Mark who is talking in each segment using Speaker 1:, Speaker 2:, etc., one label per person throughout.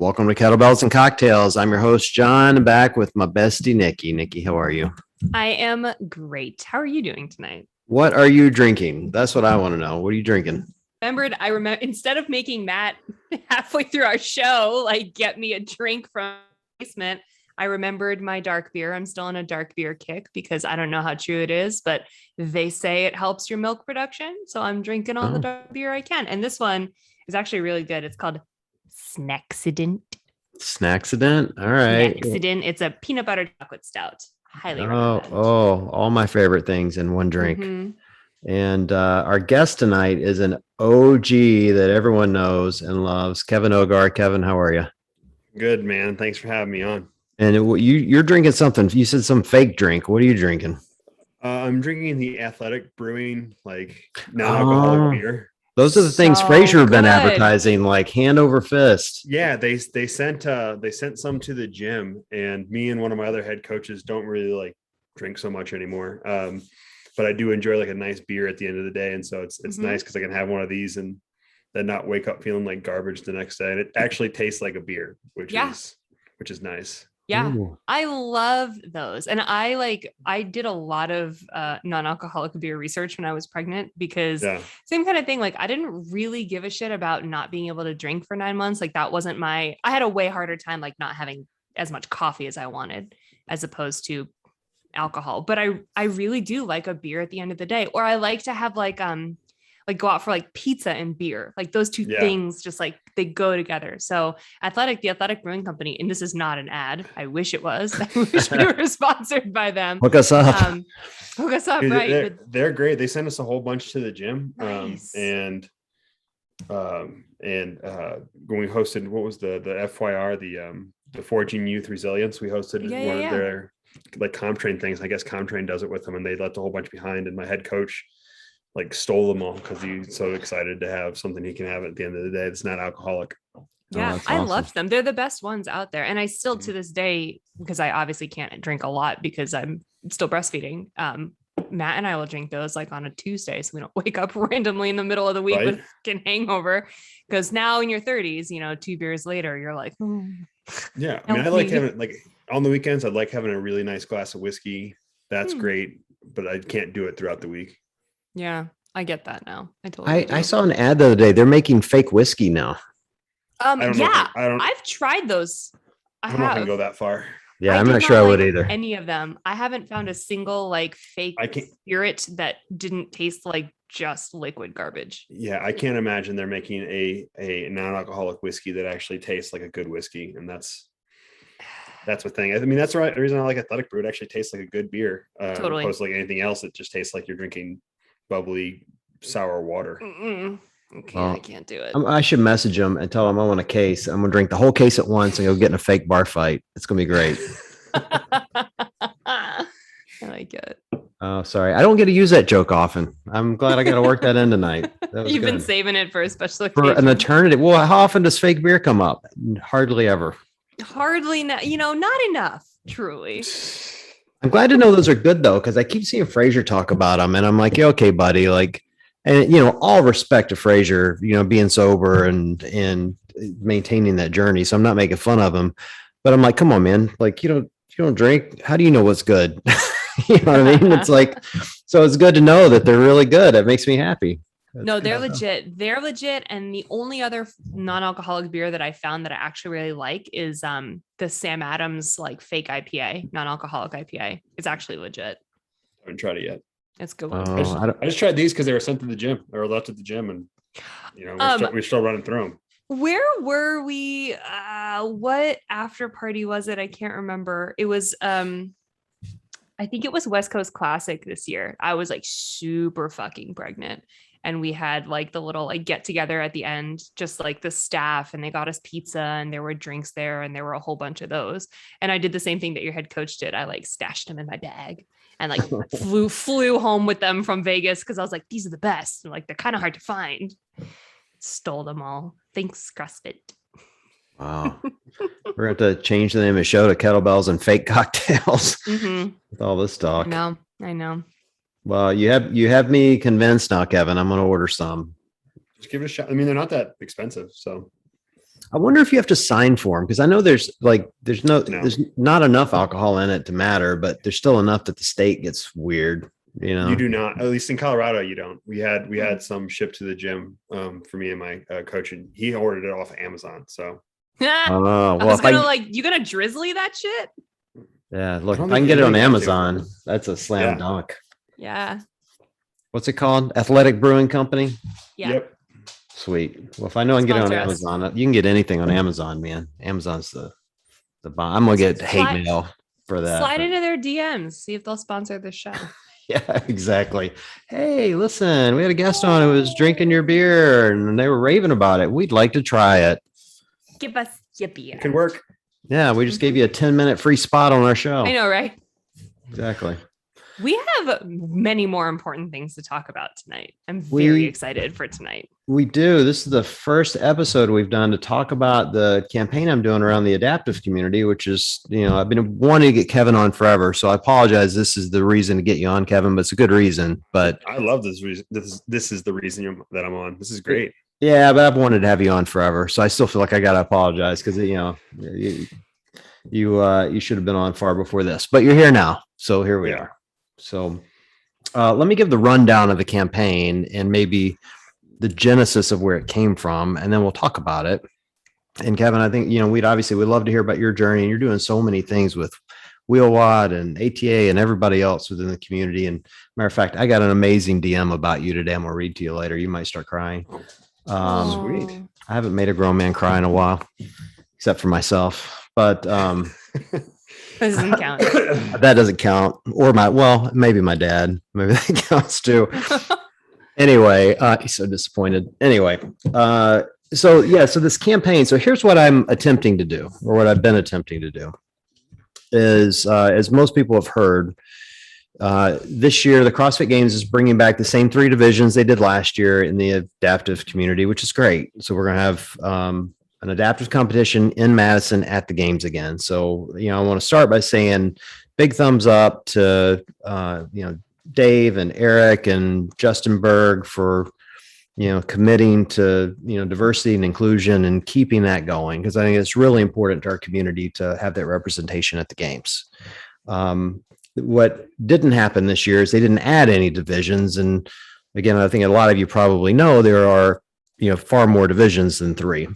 Speaker 1: Welcome to Kettlebells and Cocktails. I'm your host, John, back with my bestie, Nikki. Nikki, how are you?
Speaker 2: I am great. How are you doing tonight?
Speaker 1: What are you drinking? That's what I want to know. What are you drinking?
Speaker 2: I remember instead of making Matt halfway through our show, like get me a drink from the basement, I remembered my dark beer. I'm still on a dark beer kick because I don't know how true it is, but they say it helps your milk production. So I'm drinking all the dark beer I can. And this one is actually really good. It's called Snacksident.
Speaker 1: Snacksident. All right.
Speaker 2: Snacksident. It's a peanut butter chocolate stout. Highly
Speaker 1: Oh,
Speaker 2: recommend.
Speaker 1: all my favorite things in one drink.
Speaker 2: Mm-hmm.
Speaker 1: And our guest tonight is an OG that everyone knows and loves, Kevin Ogar. Kevin, how are you?
Speaker 3: Good, man. Thanks for having me on.
Speaker 1: And you're drinking something. You said some fake drink. What are you drinking?
Speaker 3: I'm drinking the Athletic Brewing, like non-alcoholic beer.
Speaker 1: Those are the things
Speaker 2: So
Speaker 1: Fraser have been
Speaker 2: good.
Speaker 1: advertising, like hand over fist.
Speaker 3: Yeah, they sent some to the gym, and me and one of my other head coaches don't really like drink so much anymore. But I do enjoy like a nice beer at the end of the day, and so it's nice because I can have one of these and then not wake up feeling like garbage the next day. And it actually tastes like a beer, which is nice.
Speaker 2: Yeah,
Speaker 1: Ooh.
Speaker 2: I love those. And I did a lot of non-alcoholic beer research when I was pregnant because same kind of thing. Like I didn't really give a shit about not being able to drink for 9 months. Like that wasn't I had a way harder time like not having as much coffee as I wanted as opposed to alcohol. But I really do like a beer at the end of the day. Or I like to have like go out for like pizza and beer. Like those two things just like they go together. So the Athletic Brewing Company, and this is not an ad. I wish it was. I wish we were sponsored by them.
Speaker 1: Hook us up.
Speaker 2: Hook us up,
Speaker 3: Dude,
Speaker 2: right?
Speaker 3: They're great. They sent us a whole bunch to the gym.
Speaker 2: Nice.
Speaker 3: And when we hosted, what was the FYR, the Forging Youth Resilience, we hosted one of their like ComTrain things. I guess ComTrain does it with them, and they left a whole bunch behind. And my head coach like stole them all because he's so excited to have something he can have at the end of the day that's not alcoholic.
Speaker 2: Yeah,
Speaker 1: that's
Speaker 2: I
Speaker 1: awesome.
Speaker 2: loved them. They're the best ones out there. And I still to this day, because I obviously can't drink a lot because I'm still breastfeeding. Matt and I will drink those like on a Tuesday. So we don't wake up randomly in the middle of the week with a fucking hangover. Because now in your 30s, 2 beers later, you're like, oh,
Speaker 3: yeah. I mean, I like having like on the weekends, I'd like having a really nice glass of whiskey. That's great, but I can't do it throughout the week.
Speaker 2: Yeah, I get that now. I
Speaker 1: saw an ad the other day. They're making fake whiskey now.
Speaker 2: I've tried those.
Speaker 3: I don't know if I can go that far.
Speaker 1: Yeah, I'm not sure I would either.
Speaker 2: Any of them. I haven't found a single like fake spirit that didn't taste like just liquid garbage.
Speaker 3: Yeah, I can't imagine they're making a non-alcoholic whiskey that actually tastes like a good whiskey, and that's the thing. I mean, that's the reason I like Athletic Brew. It actually tastes like a good beer,
Speaker 2: totally.
Speaker 3: Opposed to like anything else. It just tastes like you're drinking bubbly sour water.
Speaker 2: Okay, I can't do it.
Speaker 1: I should message them and tell them I want a case. I'm gonna drink the whole case at once and go get in a fake bar fight. It's gonna be great.
Speaker 2: I like it.
Speaker 1: Oh, sorry. I don't get to use that joke often. I'm glad I got to work that in tonight.
Speaker 2: You've been saving it for a special
Speaker 1: occasion. For an eternity. Well, how often does fake beer come up? Hardly ever.
Speaker 2: Hardly, not enough, truly.
Speaker 1: I'm glad to know those are good though, because I keep seeing Fraser talk about them, and I'm like, yeah, okay, buddy. Like, and all respect to Fraser, being sober and maintaining that journey. So I'm not making fun of him, but I'm like, come on, man. Like, you don't drink. How do you know what's good? You know what I mean? It's like, so it's good to know that they're really good. It makes me happy.
Speaker 2: No, they're legit. They're legit. And the only other non-alcoholic beer that I found that I actually really like is the Sam Adams like fake IPA, non-alcoholic IPA. It's actually legit.
Speaker 3: I haven't tried it yet.
Speaker 2: It's good.
Speaker 3: I just tried these because they were sent to the gym or left at the gym, and we're still running through them.
Speaker 2: Where were we? What after party was it? I can't remember. It was I think it was West Coast Classic this year. I was like super fucking pregnant. And we had like the little like get together at the end, just like the staff, and they got us pizza and there were drinks there and there were a whole bunch of those. And I did the same thing that your head coach did. I like stashed them in my bag and like flew home with them from Vegas because I was like, these are the best. And, like they're kind of hard to find. Stole them all. Thanks, CrossFit.
Speaker 1: Wow. We're going to change the name of the show to Kettlebells and Fake Cocktails with all this talk.
Speaker 2: I know.
Speaker 1: Well, you have me convinced now, Kevin. I'm going to order some.
Speaker 3: Just give it a shot. I mean, they're not that expensive, so.
Speaker 1: I wonder if you have to sign for them, because I know there's not enough alcohol in it to matter, but there's still enough that the state gets weird.
Speaker 3: You do not, at least in Colorado, you don't. We had some shipped to the gym for me and my coach, and he ordered it off Amazon. So,
Speaker 1: well,
Speaker 2: you gonna drizzly that shit?
Speaker 1: Yeah, look, if I can get it on Amazon, that's a slam dunk.
Speaker 2: Yeah.
Speaker 1: What's it called? Athletic Brewing Company?
Speaker 2: Yeah.
Speaker 3: Yep.
Speaker 1: Sweet. Well, if I know I can get it on Amazon, you can get anything on Amazon, man. Amazon's the bomb. I'm gonna get hate mail for that.
Speaker 2: Slide into their DMs, see if they'll sponsor the show.
Speaker 1: Yeah, exactly. Hey, listen, we had a guest on who was drinking your beer and they were raving about it. We'd like to try it.
Speaker 2: Give us your beer.
Speaker 3: It can work.
Speaker 1: Yeah, we just gave you a 10-minute free spot on our show.
Speaker 2: I know, right?
Speaker 1: Exactly.
Speaker 2: We have many more important things to talk about tonight. I'm very excited for tonight.
Speaker 1: We do. This is the first episode we've done to talk about the campaign I'm doing around the adaptive community, which is, I've been wanting to get Kevin on forever. So I apologize. This is the reason to get you on, Kevin, but it's a good reason. But
Speaker 3: I love this reason. This is the reason that I'm on. This is great.
Speaker 1: Yeah, but I've wanted to have you on forever. So I still feel like I got to apologize because, you should have been on far before this, but you're here now. So here we are. So let me give the rundown of the campaign and maybe the genesis of where it came from, and then we'll talk about it. And Kevin, I think, we'd love to hear about your journey, and you're doing so many things with WheelWad and ATA and everybody else within the community. And matter of fact, I got an amazing DM about you today. I'm gonna read to you later. You might start crying.
Speaker 3: Sweet.
Speaker 1: I haven't made a grown man cry in a while, except for myself, but
Speaker 2: doesn't count.
Speaker 1: That doesn't count. Or maybe my dad. Maybe that counts too. Anyway, he's so disappointed. Anyway, so this campaign. So here's what I'm attempting to do, or what I've been attempting to do, is as most people have heard, this year the CrossFit Games is bringing back the same 3 divisions they did last year in the adaptive community, which is great. So we're going to have an adaptive competition in Madison at the games again. So, I want to start by saying big thumbs up to, Dave and Eric and Justin Berg for, committing to, diversity and inclusion and keeping that going. Cause I think it's really important to our community to have that representation at the games. What didn't happen this year is they didn't add any divisions. And again, I think a lot of you probably know there are, far more divisions than 3.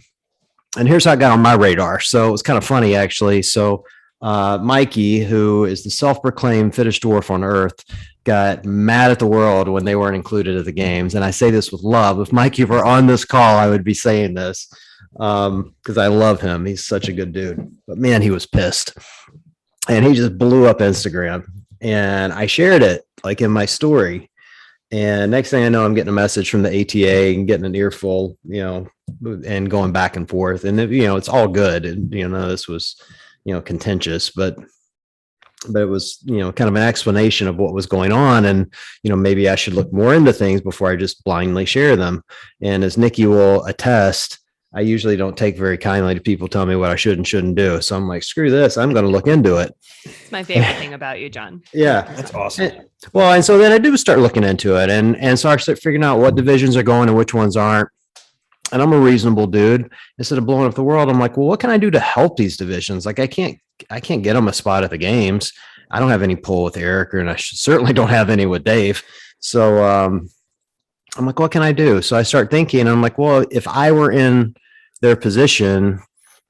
Speaker 1: And here's how it got on my radar. So it was kind of funny, actually. So Mikey, who is the self-proclaimed fittest dwarf on earth, got mad at the world when they weren't included at the games. And I say this with love. If Mikey were on this call, I would be saying this because I love him. He's such a good dude. But man, he was pissed. And he just blew up Instagram. And I shared it like in my story. And next thing I know, I'm getting a message from the ATA and getting an earful, and going back and forth. And, it's all good. And, this was, contentious, but it was, kind of an explanation of what was going on. And, maybe I should look more into things before I just blindly share them. And as Nikki will attest, I usually don't take very kindly to people telling me what I should and shouldn't do. So I'm like, screw this. I'm going to look into it.
Speaker 2: It's my favorite thing about you, John.
Speaker 1: Yeah.
Speaker 3: That's awesome.
Speaker 1: And so then I do start looking into it. And so I start figuring out what divisions are going and which ones aren't. And I'm a reasonable dude. Instead of blowing up the world, I'm like, well, what can I do to help these divisions? Like, I can't get them a spot at the games. I don't have any pull with Eric, and I certainly don't have any with Dave. So I'm like, what can I do? So I start thinking, and I'm like, well, if I were in their position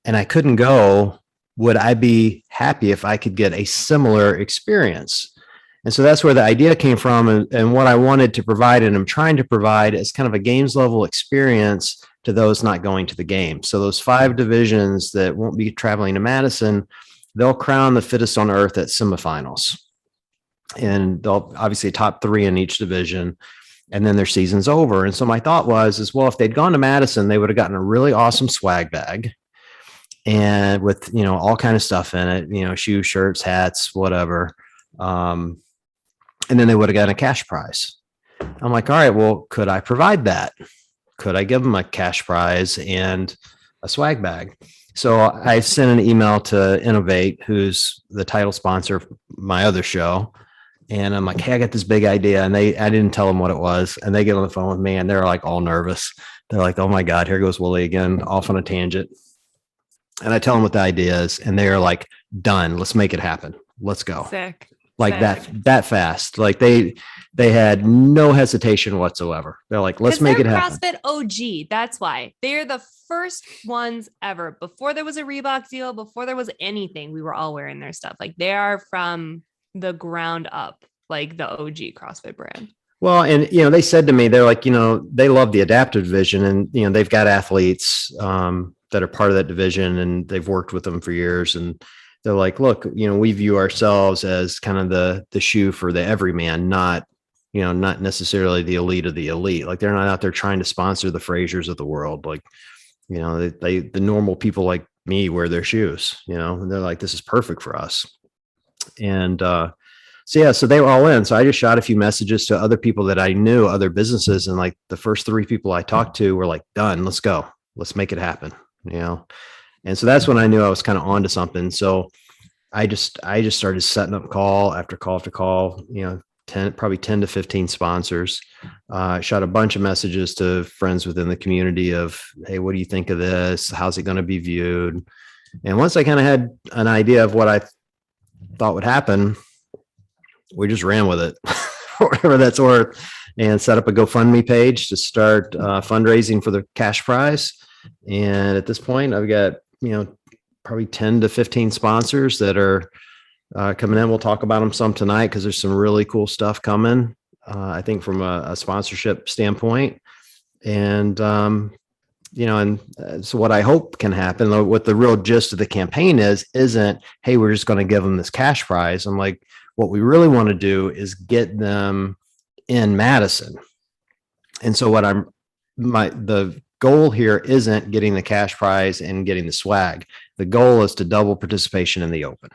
Speaker 1: and I couldn't go, would I be happy if I could get a similar experience? And so that's where the idea came from, and what I wanted to provide, and I'm trying to provide, is kind of a games level experience to those not going to the game. So those 5 divisions that won't be traveling to Madison, they'll crown the fittest on earth at semifinals. And they'll obviously top 3 in each division, and then their season's over. And so my thought was, well, if they'd gone to Madison, they would have gotten a really awesome swag bag, and with, all kind of stuff in it, shoes, shirts, hats, whatever. And then they would have gotten a cash prize. I'm like, all right, well, could I provide that? Could I give them a cash prize and a swag bag? So I sent an email to Innovate, who's the title sponsor of my other show. And I'm like, hey, I got this big idea. And I didn't tell them what it was. And they get on the phone with me and they're like all nervous. They're like, oh my God, here goes Willie again, off on a tangent. And I tell them what the idea is, and they are like, done. Let's make it happen. Let's go.
Speaker 2: Sick.
Speaker 1: Like
Speaker 2: Sick.
Speaker 1: that fast. Like they had no hesitation whatsoever. They're like, let's make it happen.
Speaker 2: CrossFit OG. That's why they're the first ones ever. Before there was a Reebok deal, before there was anything, we were all wearing their stuff. Like they are from the ground up, like the OG CrossFit brand.
Speaker 1: Well, and, you know, they said to me, they're like, you know, they love the adaptive division, and, you know, they've got athletes that are part of that division, and they've worked with them for years. And they're like, look, you know, we view ourselves as kind of the shoe for the everyman, not necessarily the elite of the elite. Like they're not out there trying to sponsor the Frasers of the world. Like, you know, the normal people like me wear their shoes, you know, and they're like, this is perfect for us. And, so they were all in. So I just shot a few messages to other people that I knew, other businesses. And like the first 3 people I talked to were like, done, let's go. Let's make it happen. You know? And so that's when I knew I was kind of onto something. So I just started setting up call after call after call, you know, probably 10 to 15 sponsors. Shot a bunch of messages to friends within the community of, hey, what do you think of this? How's it going to be viewed? And once I kind of had an idea of what I thought would happen, we just ran with it, whatever that's worth, and set up a GoFundMe page to start fundraising for the cash prize. And at this point, I've got, you know, probably 10 to 15 sponsors that are coming in. We'll talk about them some tonight because there's some really cool stuff coming, I think, from a sponsorship standpoint. And, you know, and so what I hope can happen, what the real gist of the campaign isn't, hey, we're just going to give them this cash prize. I'm like, what we really want to do is get them in Madison. And so the goal here isn't getting the cash prize and getting the swag. The goal is to double participation in the open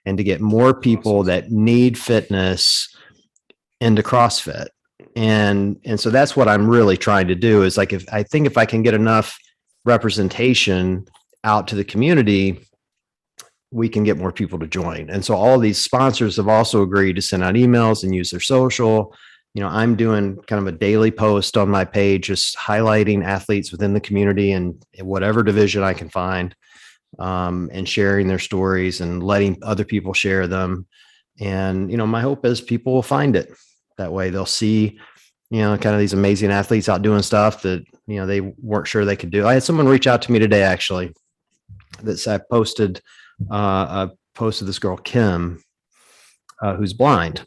Speaker 1: and to get more people that need fitness into CrossFit. And so that's what I'm really trying to do is like, if I can get enough representation out to the community, we can get more people to join. And so all these sponsors have also agreed to send out emails and use their social. You know, I'm doing kind of a daily post on my page, just highlighting athletes within the community and whatever division I can find, and sharing their stories and letting other people share them. And, you know, my hope is people will find it. That way they'll see, you know, kind of these amazing athletes out doing stuff that, you know, they weren't sure they could do. I had someone reach out to me today, actually, that I posted this girl, Kim, who's blind,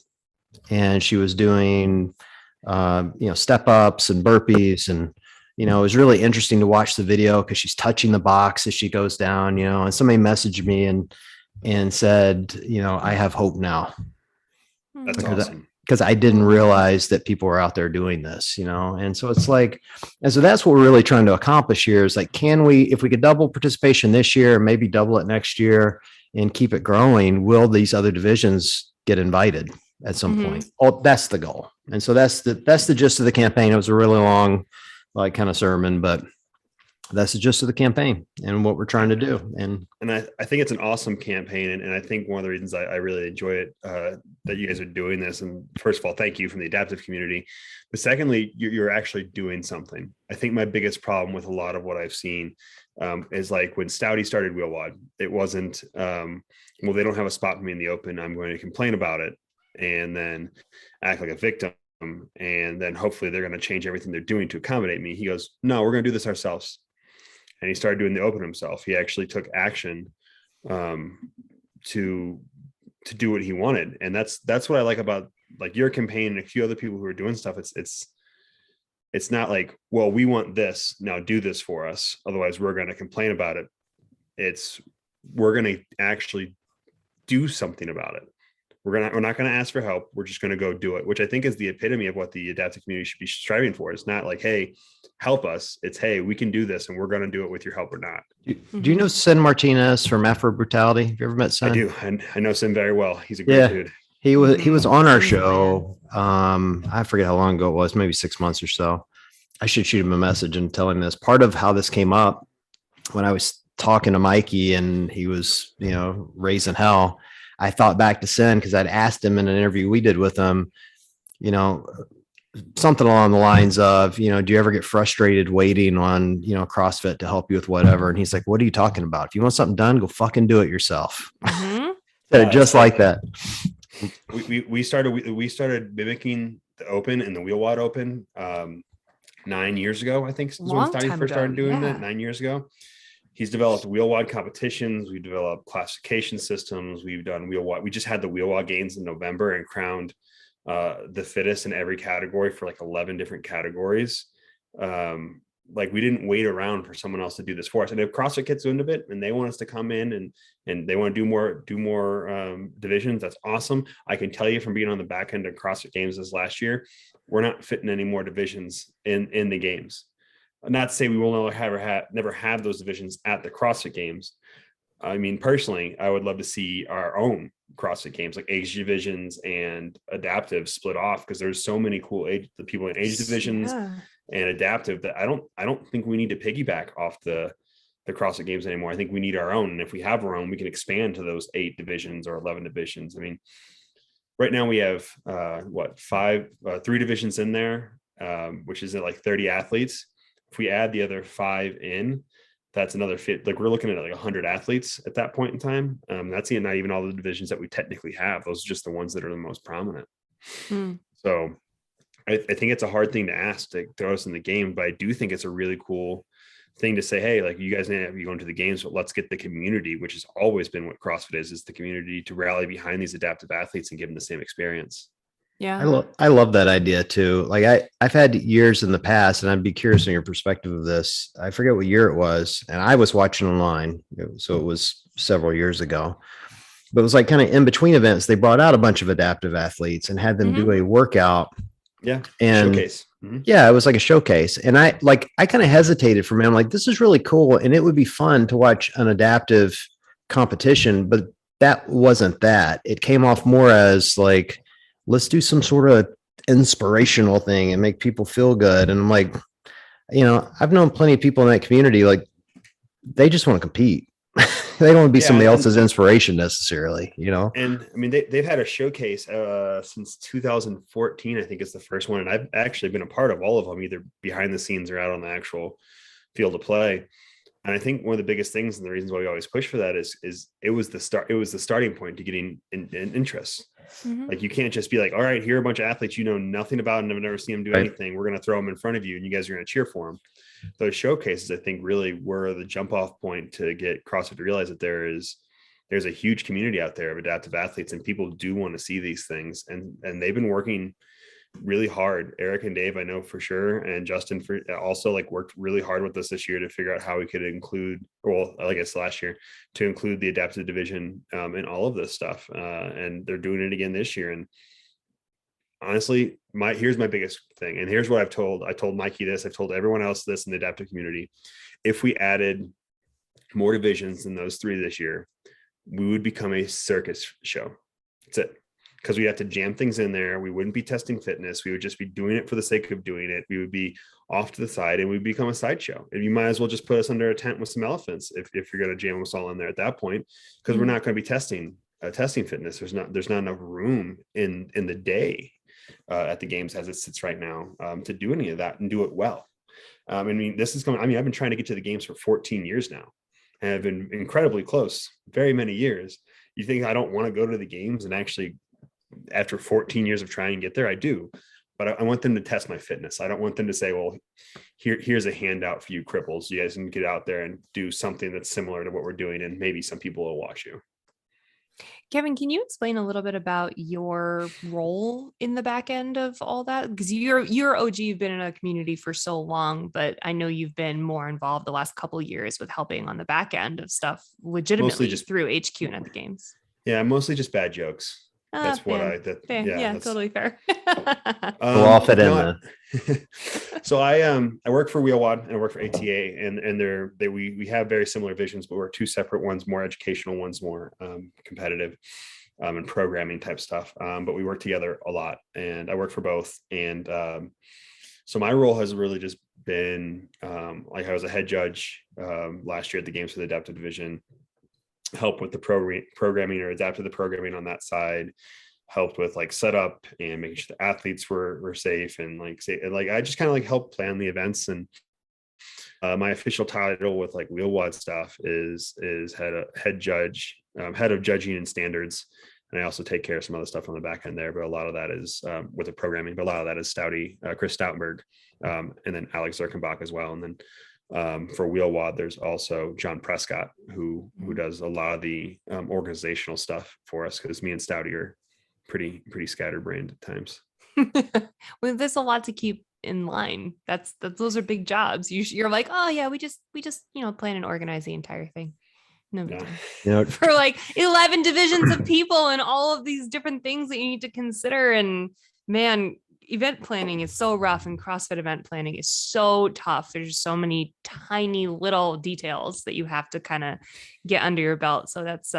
Speaker 1: and she was doing, you know, step ups and burpees. And, you know, it was really interesting to watch the video because she's touching the box as she goes down, you know, and somebody messaged me and said, you know, I have hope now.
Speaker 3: That's awesome.
Speaker 1: Because I didn't realize that people were out there doing this, you know? And so it's like, and so that's what we're really trying to accomplish here is like, if we could double participation this year, maybe double it next year and keep it growing, will these other divisions get invited at some point? Oh, that's the goal. And so that's the gist of the campaign. It was a really long, like kind of sermon, but that's the gist of the campaign and what we're trying to do. And
Speaker 3: I think it's an awesome campaign. And I think one of the reasons I really enjoy it, that you guys are doing this. And first of all, thank you from the adaptive community. But secondly, you're actually doing something. I think my biggest problem with a lot of what I've seen is like when Stouty started Wheelwad, it wasn't, well, they don't have a spot for me in the open. I'm going to complain about it and then act like a victim. And then hopefully they're going to change everything they're doing to accommodate me. He goes, no, we're going to do this ourselves. And he started doing the open himself. He actually took action to do what he wanted. And that's what I like about like your campaign and a few other people who are doing stuff. It's not like, well, we want this, now do this for us. Otherwise we're going to complain about it. We're going to actually do something about it. We're not going to ask for help. We're just going to go do it, which I think is the epitome of what the adaptive community should be striving for. It's not like, hey, help us. It's, hey, we can do this and we're going to do it with your help or not.
Speaker 1: Do you know Sin Martinez from Afro Brutality? Have you ever met Sin?
Speaker 3: I do. And I know Sin very well. He's a great dude.
Speaker 1: He was on our show. I forget how long ago it was, maybe 6 months or so. I should shoot him a message and tell him this. Part of how this came up when I was talking to Mikey and he was, you know, raising hell, I thought back to Sin because I'd asked him in an interview we did with him, you know, something along the lines of, do you ever get frustrated waiting on, CrossFit to help you with whatever? And he's like, what are you talking about? If you want something done, go fucking do it yourself.
Speaker 2: Mm-hmm.
Speaker 1: Just like that.
Speaker 3: We started mimicking the open and the wheel wad open 9 years ago, I think is when Scotty first started doing that 9 years ago. He's developed wheel wad competitions. We developed classification systems. We've done wheel wad. We just had the wheel wad games in November and crowned the fittest in every category for like 11 different categories. Like we didn't wait around for someone else to do this for us. And if CrossFit gets into it and they want us to come in and they want to do more divisions, that's awesome. I can tell you from being on the back end of CrossFit Games this last year, we're not fitting any more divisions in the games. Not to say we will never have those divisions at the CrossFit Games. I mean, personally, I would love to see our own CrossFit Games, like age divisions and adaptive split off, because there's so many cool people in age divisions and adaptive that I don't think we need to piggyback off the CrossFit Games anymore. I think we need our own. And if we have our own, we can expand to those 8 divisions or 11 divisions. I mean, right now we have 3 divisions in there, which is like 30 athletes. If we add the other 5 in, that's another fit. Like we're looking at like 100 athletes at that point in time. That's not even all the divisions that we technically have. Those are just the ones that are the most prominent. So I think it's a hard thing to ask to throw us in the game, but I do think it's a really cool thing to say, hey, like you guys may be going to the games, but let's get the community, which has always been what CrossFit is the community, to rally behind these adaptive athletes and give them the same experience.
Speaker 2: Yeah.
Speaker 1: I love that idea too. Like I've had years in the past, and I'd be curious on your perspective of this. I forget what year it was, and I was watching online. So it was several years ago, but it was like kind of in between events. They brought out a bunch of adaptive athletes and had them do a workout.
Speaker 3: Yeah.
Speaker 1: And
Speaker 3: showcase.
Speaker 1: Yeah, it was like a showcase. And I kind of hesitated for me. I'm like, this is really cool. And it would be fun to watch an adaptive competition, but that wasn't that. It came off more as like, let's do some sort of inspirational thing and make people feel good. And I'm like, I've known plenty of people in that community, like they just want to compete. They don't want to be somebody else's inspiration necessarily,
Speaker 3: And I mean, they've had a showcase since 2014, I think is the first one. And I've actually been a part of all of them, either behind the scenes or out on the actual field of play. And I think one of the biggest things and the reasons why we always push for that is it was the starting point to getting in interest. Like you can't just be like, all right, here are a bunch of athletes you know nothing about and I've never seen them do anything. We're going to throw them in front of you and you guys are going to cheer for them. Those showcases, I think, really were the jump off point to get CrossFit to realize that there's a huge community out there of adaptive athletes and people do want to see these things. And they've been working really hard. Eric and Dave, I know for sure. And Justin also like worked really hard with us this year to figure out how we could include, well, I guess last year, to include the adaptive division in all of this stuff. And they're doing it again this year. And honestly, here's my biggest thing. And here's what I told Mikey this, I've told everyone else this in the adaptive community. If we added more divisions than those 3 this year, we would become a circus show. That's it. Because we have to jam things in there. We wouldn't be testing fitness. We would just be doing it for the sake of doing it. We would be off to the side and we'd become a sideshow. And you might as well just put us under a tent with some elephants if you're going to jam us all in there at that point, because we're not going to be testing fitness. There's not enough room in the day at the games as it sits right now to do any of that and do it well. I mean, this is coming. I mean, I've been trying to get to the games for 14 years now and I've been incredibly close, very many years. You think I don't want to go to the games and actually, after 14 years of trying to get there, I do, but I want them to test my fitness. I don't want them to say, well, here's a handout for you cripples. You guys can get out there and do something that's similar to what we're doing. And maybe some people will watch you.
Speaker 2: Kevin, can you explain a little bit about your role in the back end of all that? Because you're OG, you've been in a community for so long, but I know you've been more involved the last couple of years with helping on the back end of stuff legitimately just through HQ and at the games.
Speaker 3: Yeah, mostly just bad jokes. That's what
Speaker 2: fair. Totally fair.
Speaker 1: We'll all fit in there.
Speaker 3: So I work for WheelWad and I work for ATA, and we have very similar visions, but we're 2 separate ones, more educational, one's more competitive and programming type stuff. But we work together a lot, and I work for both. And so my role has really just been like I was a head judge last year at the games for the adaptive division. Help with the programming or adapt to the programming on that side. helped with like setup and making sure the athletes were safe and like I just kind of like helped plan the events. And my official title with like wheel wad stuff is head of judging and standards. And I also take care of some other stuff on the back end there, but a lot of that is with the programming, but a lot of that is Chris Stoutenberg, and then Alex Zirkenbach as well. And then for wheel wad, there's also John Prescott, who does a lot of the organizational stuff for us, because me and Stouty are pretty scatterbrained at times.
Speaker 2: Well, there's a lot to keep in line. Those are big jobs. You're like, oh yeah, we just plan and organize the entire thing. No big deal. For like 11 divisions of people and all of these different things that you need to consider. And man, event planning is so rough, and CrossFit event planning is so tough. There's so many tiny little details that you have to kind of get under your belt. So that's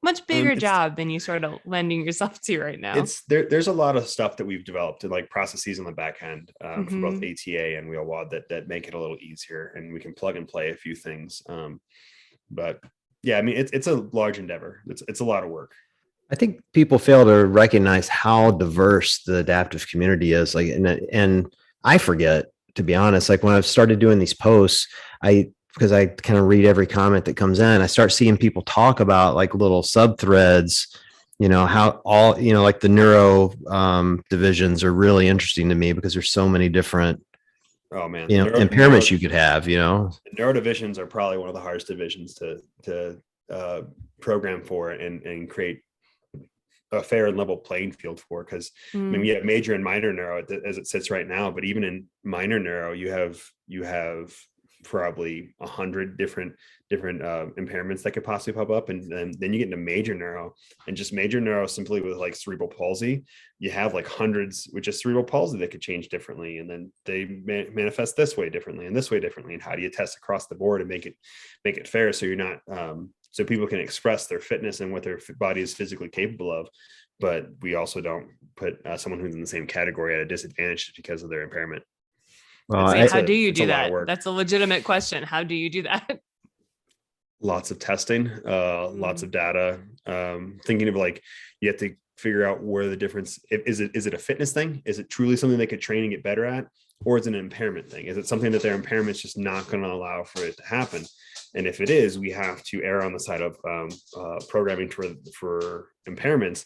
Speaker 2: much bigger job than you sort of lending yourself to right now.
Speaker 3: There's a lot of stuff that we've developed and like processes on the back end for both ATA and wheel wad that make it a little easier, and we can plug and play a few things. But yeah, I mean, it's a large endeavor. It's a lot of work.
Speaker 1: I think people fail to recognize how diverse the adaptive community is. Like, and I forget, to be honest, like when I've started doing these posts, because I kind of read every comment that comes in, I start seeing people talk about like little sub threads, how all, like the neuro divisions are really interesting to me, because there's so many different, impairments you could have, The
Speaker 3: neuro divisions are probably one of the hardest divisions to program for and create a fair and level playing field for, because I mean, we have major and minor neuro as it sits right now, but even in minor neuro, you have probably 100 different impairments that could possibly pop up, and then you get into major neuro, and just major neuro simply with like cerebral palsy, you have like hundreds with just cerebral palsy that could change differently, and then they manifest this way differently and this way differently. And how do you test across the board and make it fair, so you're not so people can express their fitness and what their body is physically capable of, but we also don't put someone who's in the same category at a disadvantage because of their impairment.
Speaker 2: Well, how do you do that? That's a legitimate question. How do you do that?
Speaker 3: Lots of testing, lots of data, thinking of like, you have to figure out where the difference is. It a fitness thing? Is it truly something they could train and get better at? Or is it an impairment thing? Is it something that their impairment's just not going to allow for it to happen? And if it is, we have to err on the side of programming for impairments,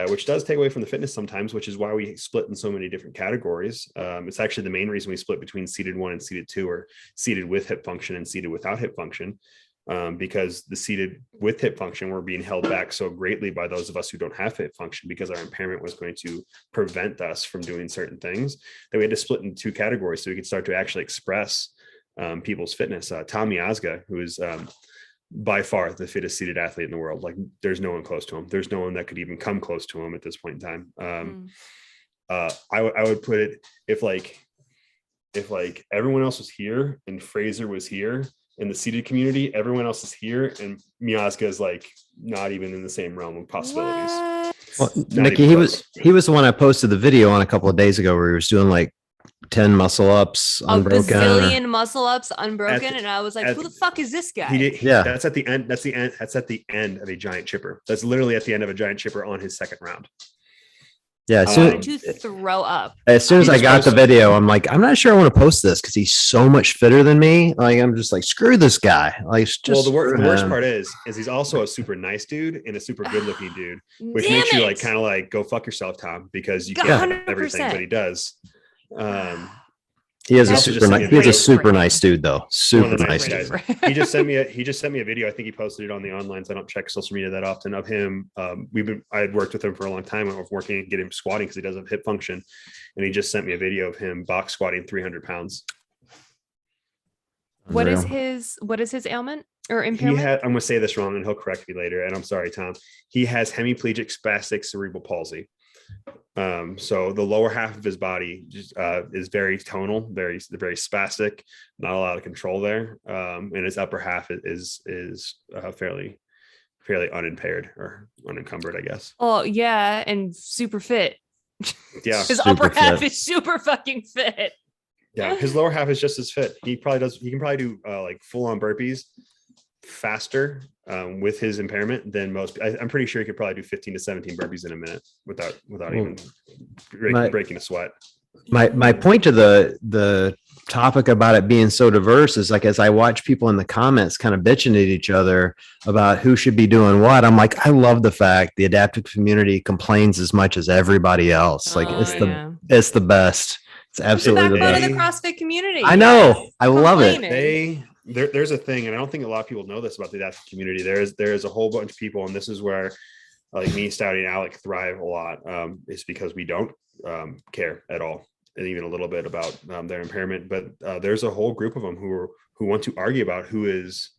Speaker 3: which does take away from the fitness sometimes, which is why we split in so many different categories. It's actually the main reason we split between seated 1 and seated 2, or seated with hip function and seated without hip function, because the seated with hip function, we're being held back so greatly by those of us who don't have hip function, because our impairment was going to prevent us from doing certain things, that we had to split in 2 categories so we could start to actually express people's fitness. Tom Miazga, who is by far the fittest seated athlete in the world. Like, there's no one close to him. There's no one that could even come close to him at this point in time. I would put it, if everyone else was here and Fraser was here in the seated community, everyone else is here, and Miazga is like not even in the same realm of possibilities.
Speaker 1: Well, Nikki, he was the one I posted the video on a couple of days ago, where he was doing like 10 muscle ups unbroken,
Speaker 2: a bazillion muscle ups unbroken, and I was like, who the fuck is this guy?
Speaker 3: That's at the end. That's at the end of a giant chipper. That's literally at the end of a giant chipper on his second round.
Speaker 1: Yeah,
Speaker 2: to throw up.
Speaker 1: As soon as I got the video, I'm like, I'm not sure I want to post this, because he's so much fitter than me. Like, I'm just like, screw this guy. Like, just
Speaker 3: the worst part is he's also a super nice dude and a super good looking dude, which makes you like kind of like, go fuck yourself, Tom, because you can't have everything, but he does.
Speaker 1: He is a super nice dude, though. Super nice
Speaker 3: dude. He just sent me a video. I think he posted it on the online. So I don't check social media that often, of him. I had worked with him for a long time. I was working and get him squatting because he doesn't have hip function, and he just sent me a video of him box squatting 300 pounds.
Speaker 2: What is his ailment or impairment?
Speaker 3: I'm going to say this wrong, and he'll correct me later. And I'm sorry, Tom. He has hemiplegic spastic cerebral palsy. So the lower half of his body is very tonal, very spastic, not a lot of control there. And his upper half is fairly unimpaired or unencumbered, I guess.
Speaker 2: Oh yeah, and super fit.
Speaker 3: Yeah,
Speaker 2: his upper half is super fucking fit.
Speaker 3: Yeah, his lower half is just as fit. He can probably do like full on burpees faster with his impairment than most. I'm pretty sure he could probably do 15 to 17 burpees in a minute without even breaking a sweat.
Speaker 1: My point to the topic about it being so diverse is like, as I watch people in the comments kind of bitching at each other about who should be doing what, I'm like, I love the fact the adaptive community complains as much as everybody else. Like it's the best. It's absolutely the best.
Speaker 2: Go to the CrossFit community.
Speaker 1: I know. I love it.
Speaker 3: There's a thing, and I don't think a lot of people know this about the adaptive community. There's a whole bunch of people, and this is where like me, Stouty, and Alec thrive a lot. It's because we don't care at all, and even a little bit about their impairment. But there's a whole group of them who want to argue about who is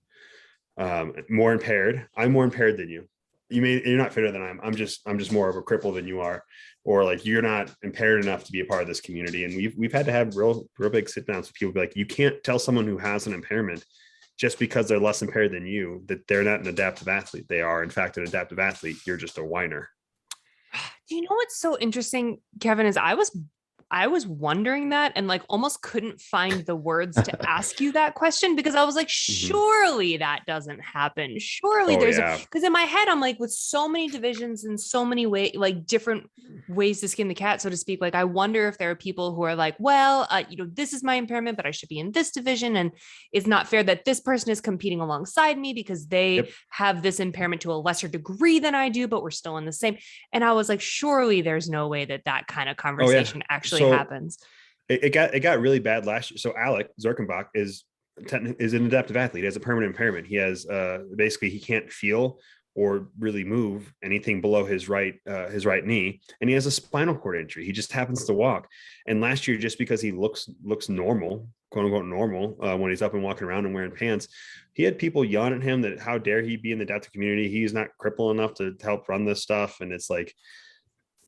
Speaker 3: more impaired. I'm more impaired than you. You're not fitter than I'm just more of a cripple than you are, or like you're not impaired enough to be a part of this community. And we've had to have real big sit downs with people be like, you can't tell someone who has an impairment just because they're less impaired than you that they're not an adaptive athlete. They are in fact an adaptive athlete. You're just a whiner.
Speaker 2: Do you know what's so interesting, Kevin, is I was wondering that and like almost couldn't find the words to ask you that question, because I was like, surely that doesn't happen. Surely because in my head, I'm like, with so many divisions and so many like different ways to skin the cat, so to speak. Like, I wonder if there are people who are like, well, this is my impairment, but I should be in this division. And it's not fair that this person is competing alongside me because they have this impairment to a lesser degree than I do, but we're still in the same. And I was like, surely there's no way that kind of conversation actually happens.
Speaker 3: It got really bad last year. So Alec Zerkenbach is an adaptive athlete. He has a permanent impairment. He has basically he can't feel or really move anything below his right knee, and he has a spinal cord injury. He just happens to walk. And last year, just because he looks normal, quote unquote normal, when he's up and walking around and wearing pants, he had people yelling at him that how dare he be in the adaptive community? He's not crippled enough to help run this stuff. And it's like,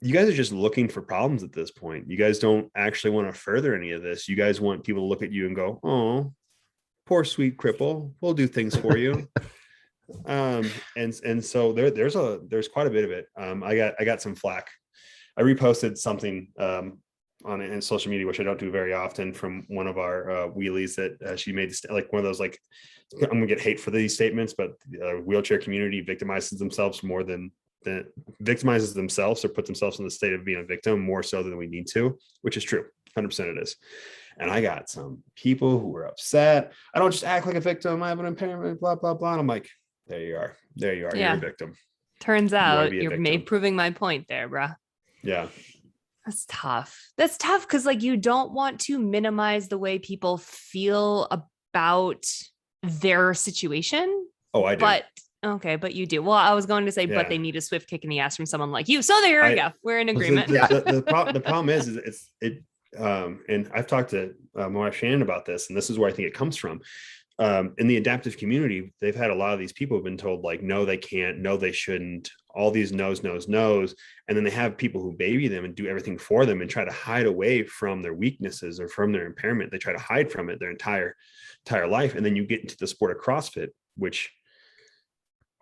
Speaker 3: you guys are just looking for problems at this point. You guys don't actually want to further any of this. You guys want people to look at you and go, oh, poor sweet cripple. We'll do things for you. And so there's quite a bit of it. I got some flack. I reposted something on it in social media, which I don't do very often, from one of our wheelies that she made, like one of those, like, I'm gonna get hate for these statements, but the wheelchair community victimizes themselves more than victimizes themselves, or put themselves in the state of being a victim more so than we need to, which is true. 100% it is. And I got some people who were upset. I don't just act like a victim. I have an impairment, blah, blah, blah. And I'm like, there you are. Yeah. You're a victim.
Speaker 2: Turns out you're proving my point there, bruh.
Speaker 3: Yeah.
Speaker 2: That's tough. Because like, you don't want to minimize the way people feel about their situation.
Speaker 3: Oh, I do.
Speaker 2: But you do. Well, I was going to say, but they need a swift kick in the ass from someone like you. So there we go. We're in agreement.
Speaker 3: The problem is and I've talked to my wife Shannon about this, and this is where I think it comes from. In the adaptive community, they've had a lot of these people who've been told like, no, they can't, no, they shouldn't, all these no's. And then they have people who baby them and do everything for them and try to hide away from their weaknesses or from their impairment. They try to hide from it their entire life. And then you get into the sport of CrossFit, which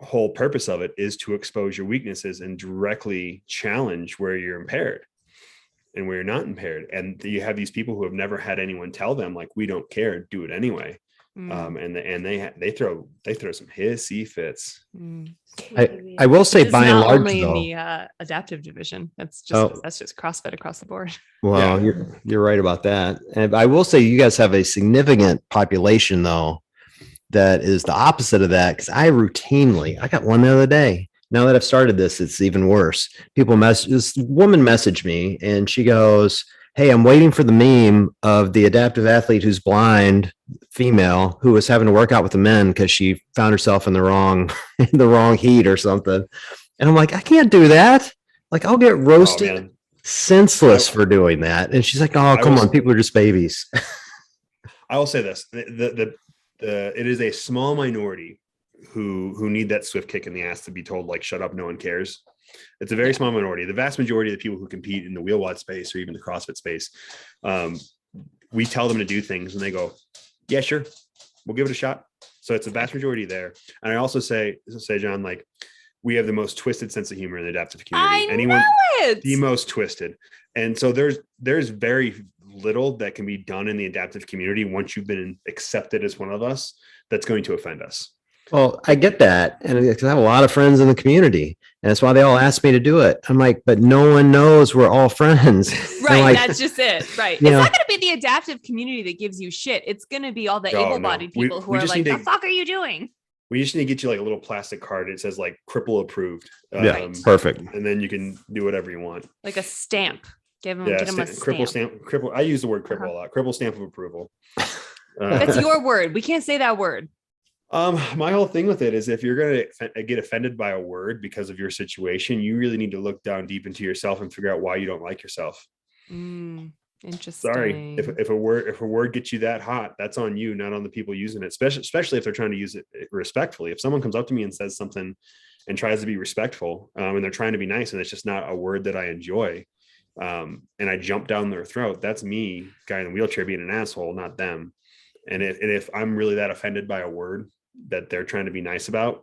Speaker 3: whole purpose of it is to expose your weaknesses and directly challenge where you're impaired and where you're not impaired. And you have these people who have never had anyone tell them like, we don't care, do it anyway. And they throw some hissy fits.
Speaker 1: I will say, by and large,
Speaker 2: only
Speaker 1: though,
Speaker 2: in the adaptive division. That's just CrossFit across the board.
Speaker 1: Well, you're right about that. And I will say, you guys have a significant population though that is the opposite of that, because I got one the other day. Now that I've started this, it's even worse. This woman messaged me and she goes, hey, I'm waiting for the meme of the adaptive athlete who's blind female who was having to work out with the men because she found herself in the wrong heat or something. And I'm like, I can't do that. Like, I'll get roasted senseless for doing that. And she's like, oh, come on, people are just babies.
Speaker 3: I will say this. It is a small minority who need that swift kick in the ass to be told like, shut up, no one cares. It's a very small minority. The vast majority of the people who compete in the wheel wad space or even the CrossFit space, we tell them to do things and they go, yeah, sure, we'll give it a shot. So it's a vast majority there. And I also say, John, like, we have the most twisted sense of humor in the adaptive community. The most twisted. And so there's very little that can be done in the adaptive community once you've been accepted as one of us that's going to offend us.
Speaker 1: Well, I get that. And because I have a lot of friends in the community, and that's why they all ask me to do it. I'm like, but no one knows we're all friends.
Speaker 2: Right.
Speaker 1: Like,
Speaker 2: That's just it. Right.
Speaker 1: you
Speaker 2: It's
Speaker 1: know,
Speaker 2: not going to be the adaptive community that gives you shit. It's going to be all the able-bodied people who
Speaker 3: we
Speaker 2: are
Speaker 3: just
Speaker 2: like,
Speaker 3: need
Speaker 2: the
Speaker 3: to,
Speaker 2: fuck are you doing?
Speaker 3: we just need to get you like a little plastic card. It says like cripple approved.
Speaker 1: yeah, perfect.
Speaker 3: And then you can do whatever you want.
Speaker 2: Like a stamp. Get them a
Speaker 3: cripple
Speaker 2: stamp.
Speaker 3: Cripple. I use the word cripple a lot. Cripple stamp of approval.
Speaker 2: That's your word. We can't say that word.
Speaker 3: My whole thing with it is if you're going to get offended by a word because of your situation, you really need to look down deep into yourself and figure out why you don't like yourself.
Speaker 2: Interesting.
Speaker 3: Sorry, if a word gets you that hot, that's on you, not on the people using it. Especially if they're trying to use it respectfully. If someone comes up to me and says something and tries to be respectful, and they're trying to be nice, and it's just not a word that I enjoy, and I jump down their throat, that's me, guy in a wheelchair, being an asshole, not them. And if I'm really that offended by a word that they're trying to be nice about,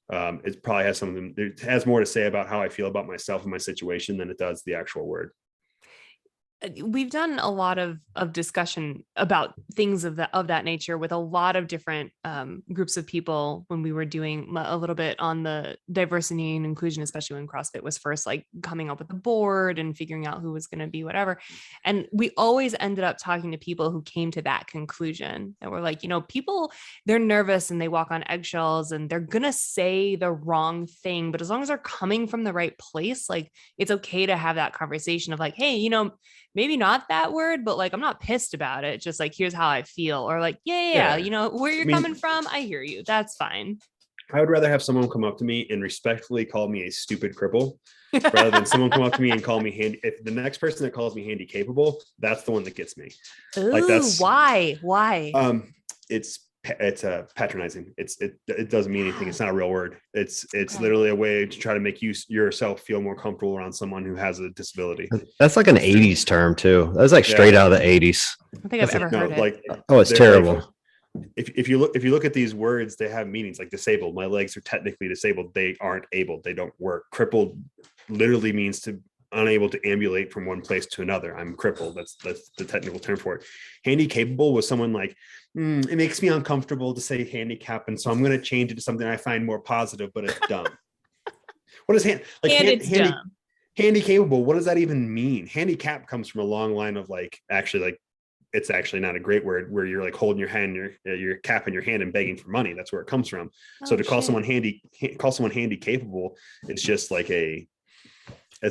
Speaker 3: it probably has something. It has more to say about how I feel about myself and my situation than it does the actual word.
Speaker 2: We've done a lot of discussion about things of that nature with a lot of different groups of people when we were doing a little bit on the diversity and inclusion, especially when CrossFit was first like coming up with the board and figuring out who was going to be whatever. And we always ended up talking to people who came to that conclusion that were like, people, they're nervous and they walk on eggshells and they're going to say the wrong thing. But as long as they're coming from the right place, like it's okay to have that conversation of like, hey, maybe not that word, but like, I'm not pissed about it. Just like, here's how I feel. Or like, yeah. Where you're coming from. I hear you. That's fine.
Speaker 3: I would rather have someone come up to me and respectfully call me a stupid cripple rather than someone come up to me and call me handy. If the next person that calls me handy capable, that's the one that gets me.
Speaker 2: Ooh, like that's why?
Speaker 3: It's patronizing. It doesn't mean anything. It's not a real word. It's literally a way to try to make yourself feel more comfortable around someone who has a disability.
Speaker 1: That's like an 80s term too. That's like straight out of the 80s.
Speaker 2: I don't think I've ever heard it.
Speaker 3: Like,
Speaker 1: it's terrible.
Speaker 3: If you look at these words, they have meanings. Like disabled, my legs are technically disabled. They aren't able. They don't work. Crippled literally means to unable to ambulate from one place to another. I'm crippled. That's the technical term for it. Handy capable was someone like, it makes me uncomfortable to say handicap, and so I'm going to change it to something I find more positive, but it's dumb. What is handy capable? What does that even mean? Handicap comes from a long line of it's actually not a great word, where you're like holding your hand, your cap in your hand and begging for money. That's where it comes from. So to call someone handy capable, it's just like it's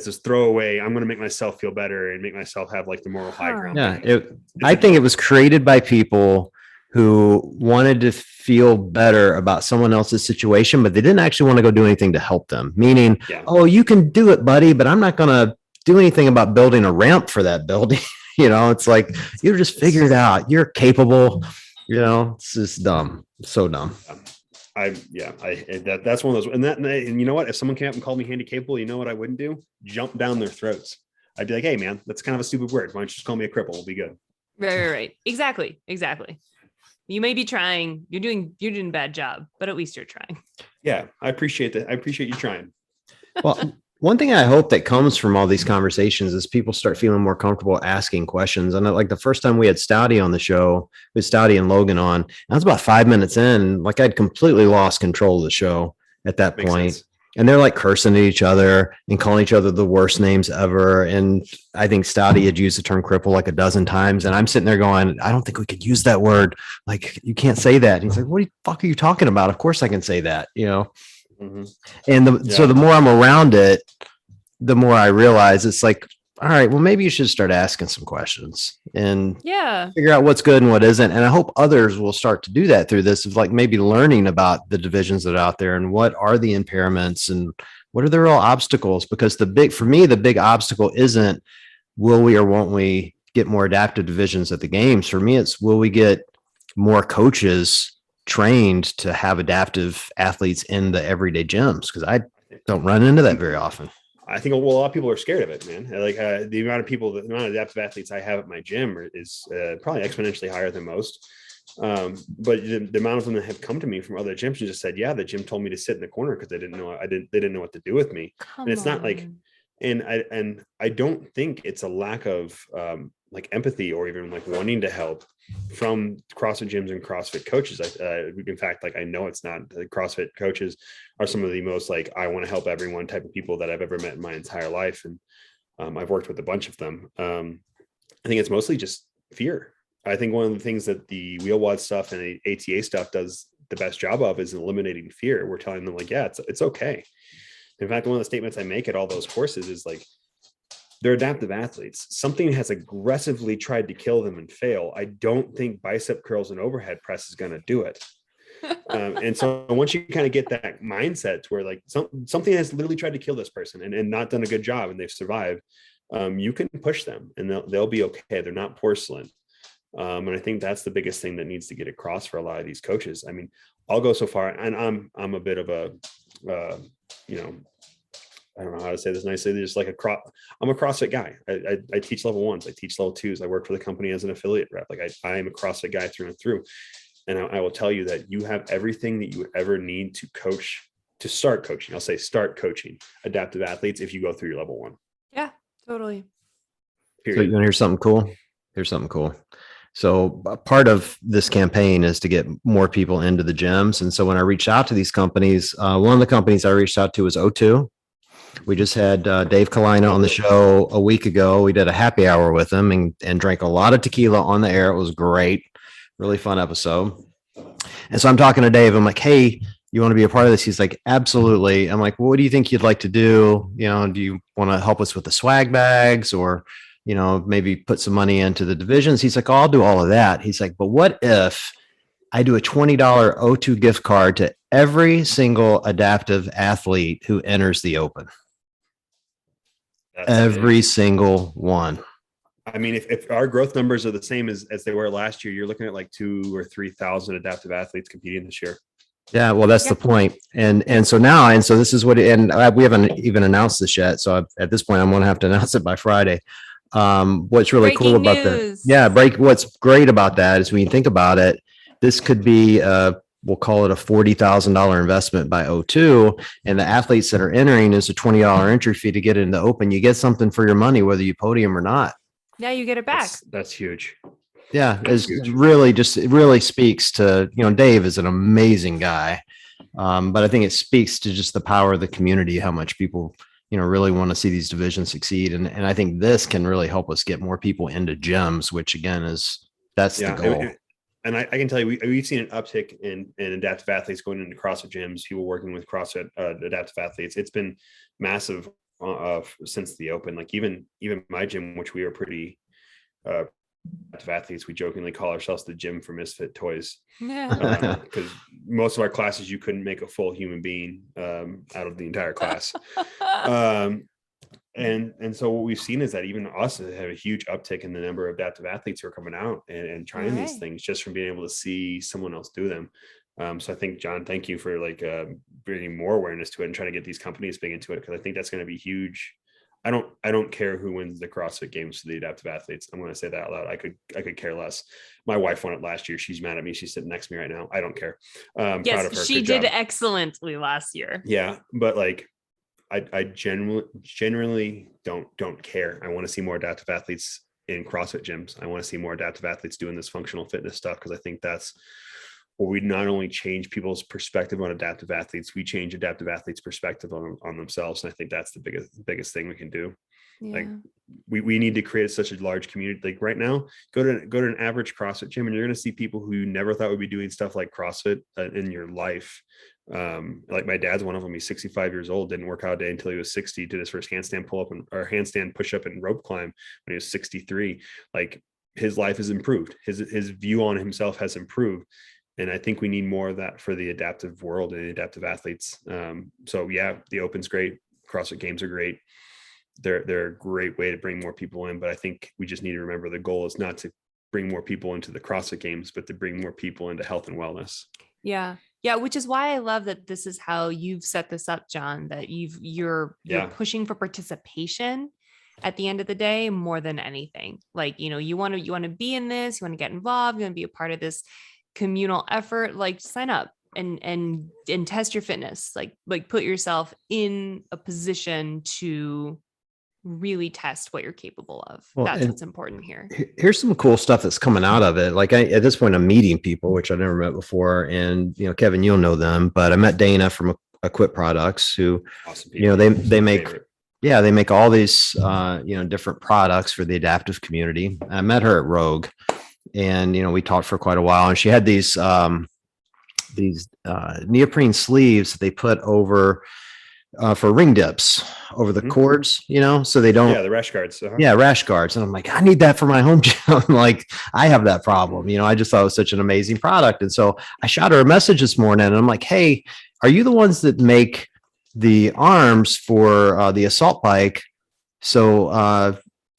Speaker 3: this throwaway. I'm going to make myself feel better and make myself have like the moral high ground.
Speaker 1: Yeah, I think it was created by people who wanted to feel better about someone else's situation, but they didn't actually want to go do anything to help them. Meaning, oh, you can do it, buddy, but I'm not going to do anything about building a ramp for that building. It's like, you just figure it out. You're capable. It's just dumb. So dumb.
Speaker 3: That's one of those. And you know what? If someone came up and called me handy capable, you know what I wouldn't do? Jump down their throats. I'd be like, hey man, that's kind of a stupid word. Why don't you just call me a cripple? We'll be good.
Speaker 2: Right. Exactly. You may be trying. You're doing a bad job, but at least you're trying.
Speaker 3: Yeah, I appreciate that. I appreciate you trying.
Speaker 1: Well, one thing I hope that comes from all these conversations is people start feeling more comfortable asking questions. And like the first time we had Stouty on the show, with Stouty and Logan on, I was about 5 minutes in, like I'd completely lost control of the show at that point. Sense. And they're like cursing at each other and calling each other the worst names ever. And I think Stouty had used the term cripple like a dozen times. And I'm sitting there going, I don't think we could use that word. Like, you can't say that. And he's like, what the fuck are you talking about? Of course I can say that, Mm-hmm. And so the more I'm around it, the more I realize it's like, all right, well, maybe you should start asking some questions and figure out what's good and what isn't. And I hope others will start to do that through this, of like maybe learning about the divisions that are out there and what are the impairments and what are the real obstacles. Because the big obstacle isn't will we or won't we get more adaptive divisions at the games. For me, it's will we get more coaches trained to have adaptive athletes in the everyday gyms? Because I don't run into that very often.
Speaker 3: I think a lot of people are scared of it, man. Like the amount of adaptive athletes I have at my gym is probably exponentially higher than most. But the amount of them that have come to me from other gyms and just said, yeah, the gym told me to sit in the corner because they didn't know what to do with me. And it's not like, and I don't think it's a lack of like empathy or even like wanting to help from CrossFit gyms and CrossFit coaches. In fact, like I know it's not, the CrossFit coaches are some of the most like, I want to help everyone type of people that I've ever met in my entire life. And I've worked with a bunch of them. I think it's mostly just fear. I think one of the things that the WheelWOD stuff and the ATA stuff does the best job of is eliminating fear. We're telling them like, yeah, it's okay. In fact, one of the statements I make at all those courses is like, they're adaptive athletes. Something has aggressively tried to kill them and fail. I don't think bicep curls and overhead press is going to do it. And so once you kind of get that mindset to where like something has literally tried to kill this person and not done a good job and they've survived, you can push them and they'll be okay. They're not porcelain. And I think that's the biggest thing that needs to get across for a lot of these coaches. I mean, I'll go so far, and I'm a bit of a, I don't know how to say this nicely. There's like I'm a CrossFit guy. I teach level 1s. I teach level 2s. I work for the company as an affiliate rep. Like I am a CrossFit guy through and through. And I will tell you that you have everything that you would ever need to coach, to start coaching. I'll say start coaching adaptive athletes if you go through your level 1.
Speaker 2: Yeah, totally.
Speaker 1: Period. So you want to hear something cool? Here's something cool. So part of this campaign is to get more people into the gyms. And so when I reached out to these companies, one of the companies I reached out to was O2. We just had Dave Kalina on the show a week ago. We did a happy hour with him and drank a lot of tequila on the air. It was great. Really fun episode. And so I'm talking to Dave. I'm like, hey, you want to be a part of this? He's like, absolutely. I'm like, well, what do you think you'd like to do? You know, do you want to help us with the swag bags or, you know, maybe put some money into the divisions? He's like, oh, I'll do all of that. He's like, but what if I do a $20 O2 gift card to every single adaptive athlete who enters the Open? That's every single one.
Speaker 3: I mean, if our growth numbers are the same as they were last year, you're looking at like 2,000 or 3,000 adaptive athletes competing this year.
Speaker 1: Yeah, well, that's the point. And so now, and so this is what, and we haven't even announced this yet. So at this point, I'm going to have to announce it by Friday. What's really cool about that? What's great about that is when you think about it, this could be we'll call it a $40,000 investment by O2, and the athletes that are entering is a $20 entry fee to get into Open. You get something for your money, whether you podium or not.
Speaker 2: Yeah, you get it back.
Speaker 3: That's huge.
Speaker 1: Yeah, it really speaks to, you know, Dave is an amazing guy. But I think it speaks to just the power of the community, how much people, you know, really want to see these divisions succeed. And I think this can really help us get more people into gyms, which again that's the goal.
Speaker 3: And I can tell you, we've seen an uptick in adaptive athletes going into CrossFit gyms, people working with CrossFit adaptive athletes. It's been massive since the Open. Like even my gym, which we are pretty adaptive athletes, we jokingly call ourselves the gym for misfit toys, because most of our classes you couldn't make a full human being out of the entire class. And so what we've seen is that even us have a huge uptick in the number of adaptive athletes who are coming out and trying these things just from being able to see someone else do them. So I think, John, thank you for bringing more awareness to it and trying to get these companies big into it, because I think that's going to be huge. I don't care who wins the CrossFit Games for the adaptive athletes. I'm going to say that out loud. I could care less. My wife won it last year. She's mad at me. She's sitting next to me right now. I don't care.
Speaker 2: Yes, proud of her. She did excellently last year.
Speaker 3: Yeah, but like I generally don't care. I want to see more adaptive athletes in CrossFit gyms. I want to see more adaptive athletes doing this functional fitness stuff, because I think that's where we not only change people's perspective on adaptive athletes, we change adaptive athletes' perspective on themselves. And I think that's the biggest thing we can do. Yeah. Like we need to create such a large community. Like right now, go to an average CrossFit gym and you're going to see people who you never thought would be doing stuff like CrossFit in your life. Like my dad's one of them. He's 65 years old, didn't work out a day until he was 60, did his first handstand pull up or handstand push up and rope climb when he was 63. Like his life has improved. His view on himself has improved. And I think we need more of that for the adaptive world and adaptive athletes. So yeah, the Open's great. CrossFit Games are great. They're a great way to bring more people in. But I think we just need to remember the goal is not to bring more people into the CrossFit Games, but to bring more people into health and wellness.
Speaker 2: Yeah. Yeah. Which is why I love that this is how you've set this up, John, that you're pushing for participation at the end of the day, more than anything. Like, you know, you want to be in this, you want to get involved, you want to be a part of this communal effort, like sign up and test your fitness, like put yourself in a position to really test what you're capable of.
Speaker 1: Well,
Speaker 2: That's what's important here.
Speaker 1: Here's some cool stuff that's coming out of it. Like at this point, I'm meeting people, which I never met before. And, Kevin, you'll know them, but I met Dana from Equip Products who,
Speaker 3: awesome
Speaker 1: they make, they make all these, different products for the adaptive community. I met her at Rogue and, we talked for quite a while, and she had these neoprene sleeves that they put over for ring dips over the cords, so they don't.
Speaker 3: Yeah, the rash guards.
Speaker 1: Yeah, rash guards. And I'm like, I need that for my home gym. Like, I have that problem. I just thought it was such an amazing product. And so I shot her a message this morning and I'm like, hey, are you the ones that make the arms for the assault bike? So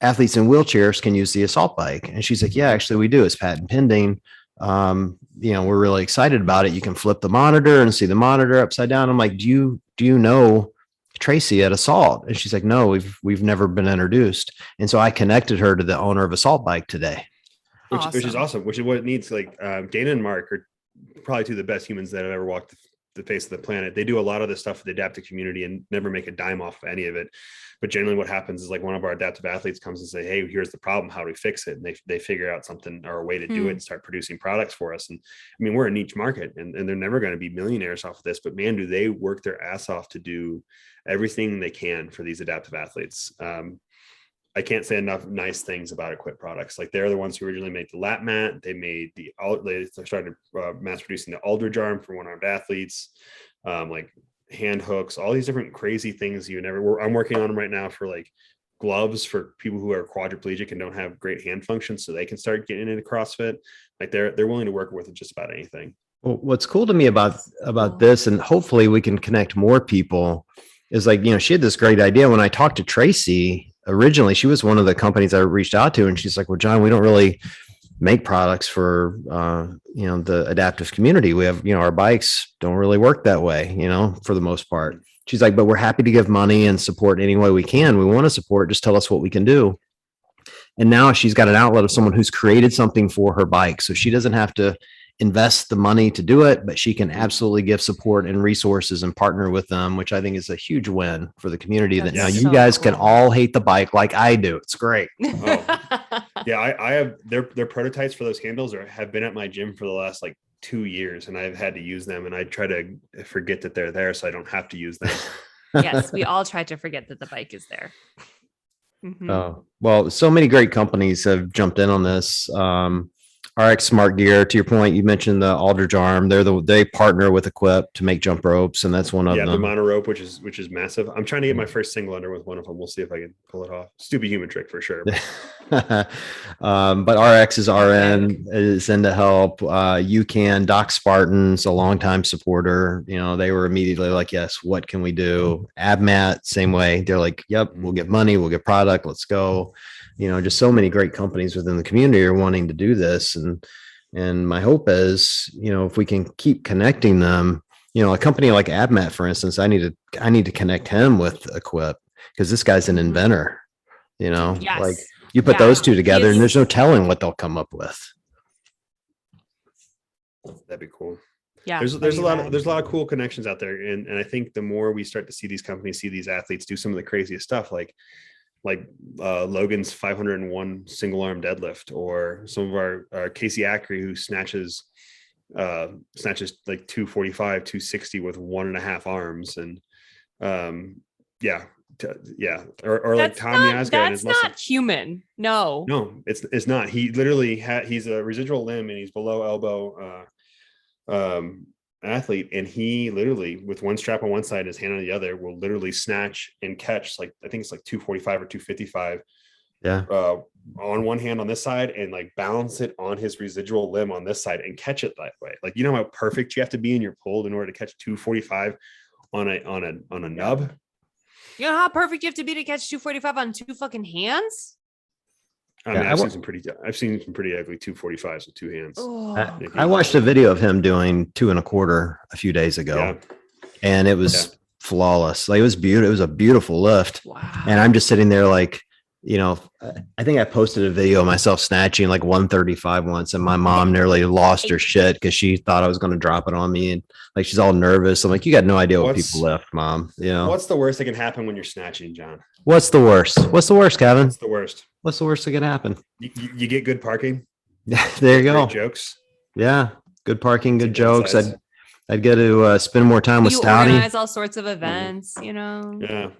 Speaker 1: athletes in wheelchairs can use the assault bike. And she's like, yeah, actually we do. It's patent pending. We're really excited about it. You can flip the monitor and see the monitor upside down. I'm like, do you know Tracy at Assault? And she's like, no, we've never been introduced. And so I connected her to the owner of Assault Bike today.
Speaker 3: Which is awesome, which is what it needs. Like Dana and Mark are probably two of the best humans that have ever walked the face of the planet. They do a lot of the stuff for the adaptive community and never make a dime off of any of it. But generally what happens is like one of our adaptive athletes comes and say, hey, here's the problem. How do we fix it? And they figure out something or a way to do it and start producing products for us. And I mean, we're a niche market and they're never going to be millionaires off of this, but man, do they work their ass off to do everything they can for these adaptive athletes. I can't say enough nice things about Equip Products. Like they're the ones who originally made the lap mat. They made they started mass producing the Aldridge arm for one-armed athletes, like hand hooks, all these different crazy things I'm working on them right now for like gloves for people who are quadriplegic and don't have great hand function, so they can start getting into CrossFit. Like they're willing to work with just about anything.
Speaker 1: Well, what's cool to me about this, and hopefully we can connect more people, is like, she had this great idea. When I talked to Tracy originally, she was one of the companies I reached out to, and she's like, well, John, we don't really make products for, the adaptive community. We have, our bikes don't really work that way, for the most part. She's like, but we're happy to give money and support any way we can. We want to support, just tell us what we can do. And now she's got an outlet of someone who's created something for her bike. So she doesn't have to invest the money to do it, but she can absolutely give support and resources and partner with them, which I think is a huge win for the community. That now you guys can all hate the bike like I do. It's great.
Speaker 3: Yeah, I have their prototypes for those handles have been at my gym for the last like 2 years, and I've had to use them, and I try to forget that they're there so I don't have to use them.
Speaker 2: Yes, we all try to forget that the bike is there. Mm-hmm.
Speaker 1: Oh, well, so many great companies have jumped in on this. RX Smart Gear, to your point, you mentioned the Aldridge arm. They partner with Equip to make jump ropes, and that's one of them.
Speaker 3: Yeah, the mono rope, which is massive. I'm trying to get my first single under with one of them. We'll see if I can pull it off. Stupid human trick for sure.
Speaker 1: But RX is RN is in to help. Doc Spartans, a longtime supporter. They were immediately like, yes, what can we do? AbMat, same way. They're like, yep, we'll get money, we'll get product, let's go. Just so many great companies within the community are wanting to do this. And my hope is, if we can keep connecting them, a company like AbMat, for instance, I need to connect him with Equip, because this guy's an inventor,
Speaker 2: Yes.
Speaker 1: like you put those two together and there's no telling what they'll come up with.
Speaker 3: That'd be cool.
Speaker 2: Yeah.
Speaker 3: There's a lot of cool connections out there. And I think the more we start to see these companies, see these athletes do some of the craziest stuff, like Logan's 501 single arm deadlift, or some of our Casey Ackery, who snatches like 245, 260 with 1.5 arms. And or like Tom Yazga.
Speaker 2: That's not human. No,
Speaker 3: it's not. He literally he's a residual limb and he's below elbow athlete, and he literally, with one strap on one side and his hand on the other, will literally snatch and catch, like I think it's like 245 or 255 on one hand on this side, and like balance it on his residual limb on this side and catch it that way. Like, you know how perfect you have to be in your pull in order to catch 245 on a nub?
Speaker 2: You know how perfect you have to be to catch 245 on two fucking hands?
Speaker 3: I mean, I've seen some pretty ugly 245s with two hands.
Speaker 1: I watched a video of him doing 2.25 a few days ago, and it was flawless. Like, it was beautiful. It was a beautiful lift.
Speaker 2: Wow.
Speaker 1: And I'm just sitting there like, I think I posted a video of myself snatching like 135 once, and my mom nearly lost her shit because she thought I was going to drop it on me, and like, she's all nervous. I'm like, you got no idea what people lift, Mom.
Speaker 3: What's the worst that can happen when you're snatching, John?
Speaker 1: What's the worst? What's the worst, Kevin?
Speaker 3: What's the worst?
Speaker 1: What's the worst that could happen?
Speaker 3: You get good parking.
Speaker 1: There you go.
Speaker 3: Jokes.
Speaker 1: Yeah. Good parking, good jokes.
Speaker 3: Downsides.
Speaker 1: I'd get to spend more time with
Speaker 2: You
Speaker 1: Stouty.
Speaker 2: organize all sorts of events, you know.
Speaker 3: Yeah.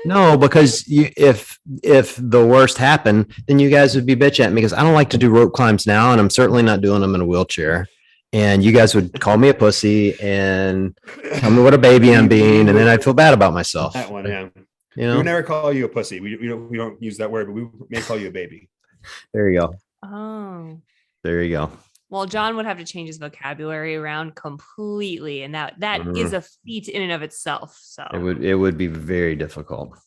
Speaker 1: No, because if the worst happened, then you guys would be bitch at me because I don't like to do rope climbs now, and I'm certainly not doing them in a wheelchair. And you guys would call me a pussy and tell me what a baby I'm being, and then I'd feel bad about myself.
Speaker 3: That one, yeah.
Speaker 1: You know?
Speaker 3: We would never call you a pussy. We don't use that word, but we may call you a baby.
Speaker 1: There you go.
Speaker 2: Oh.
Speaker 1: There you go.
Speaker 2: Well, John would have to change his vocabulary around completely, and that is a feat in and of itself. So
Speaker 1: it would be very difficult.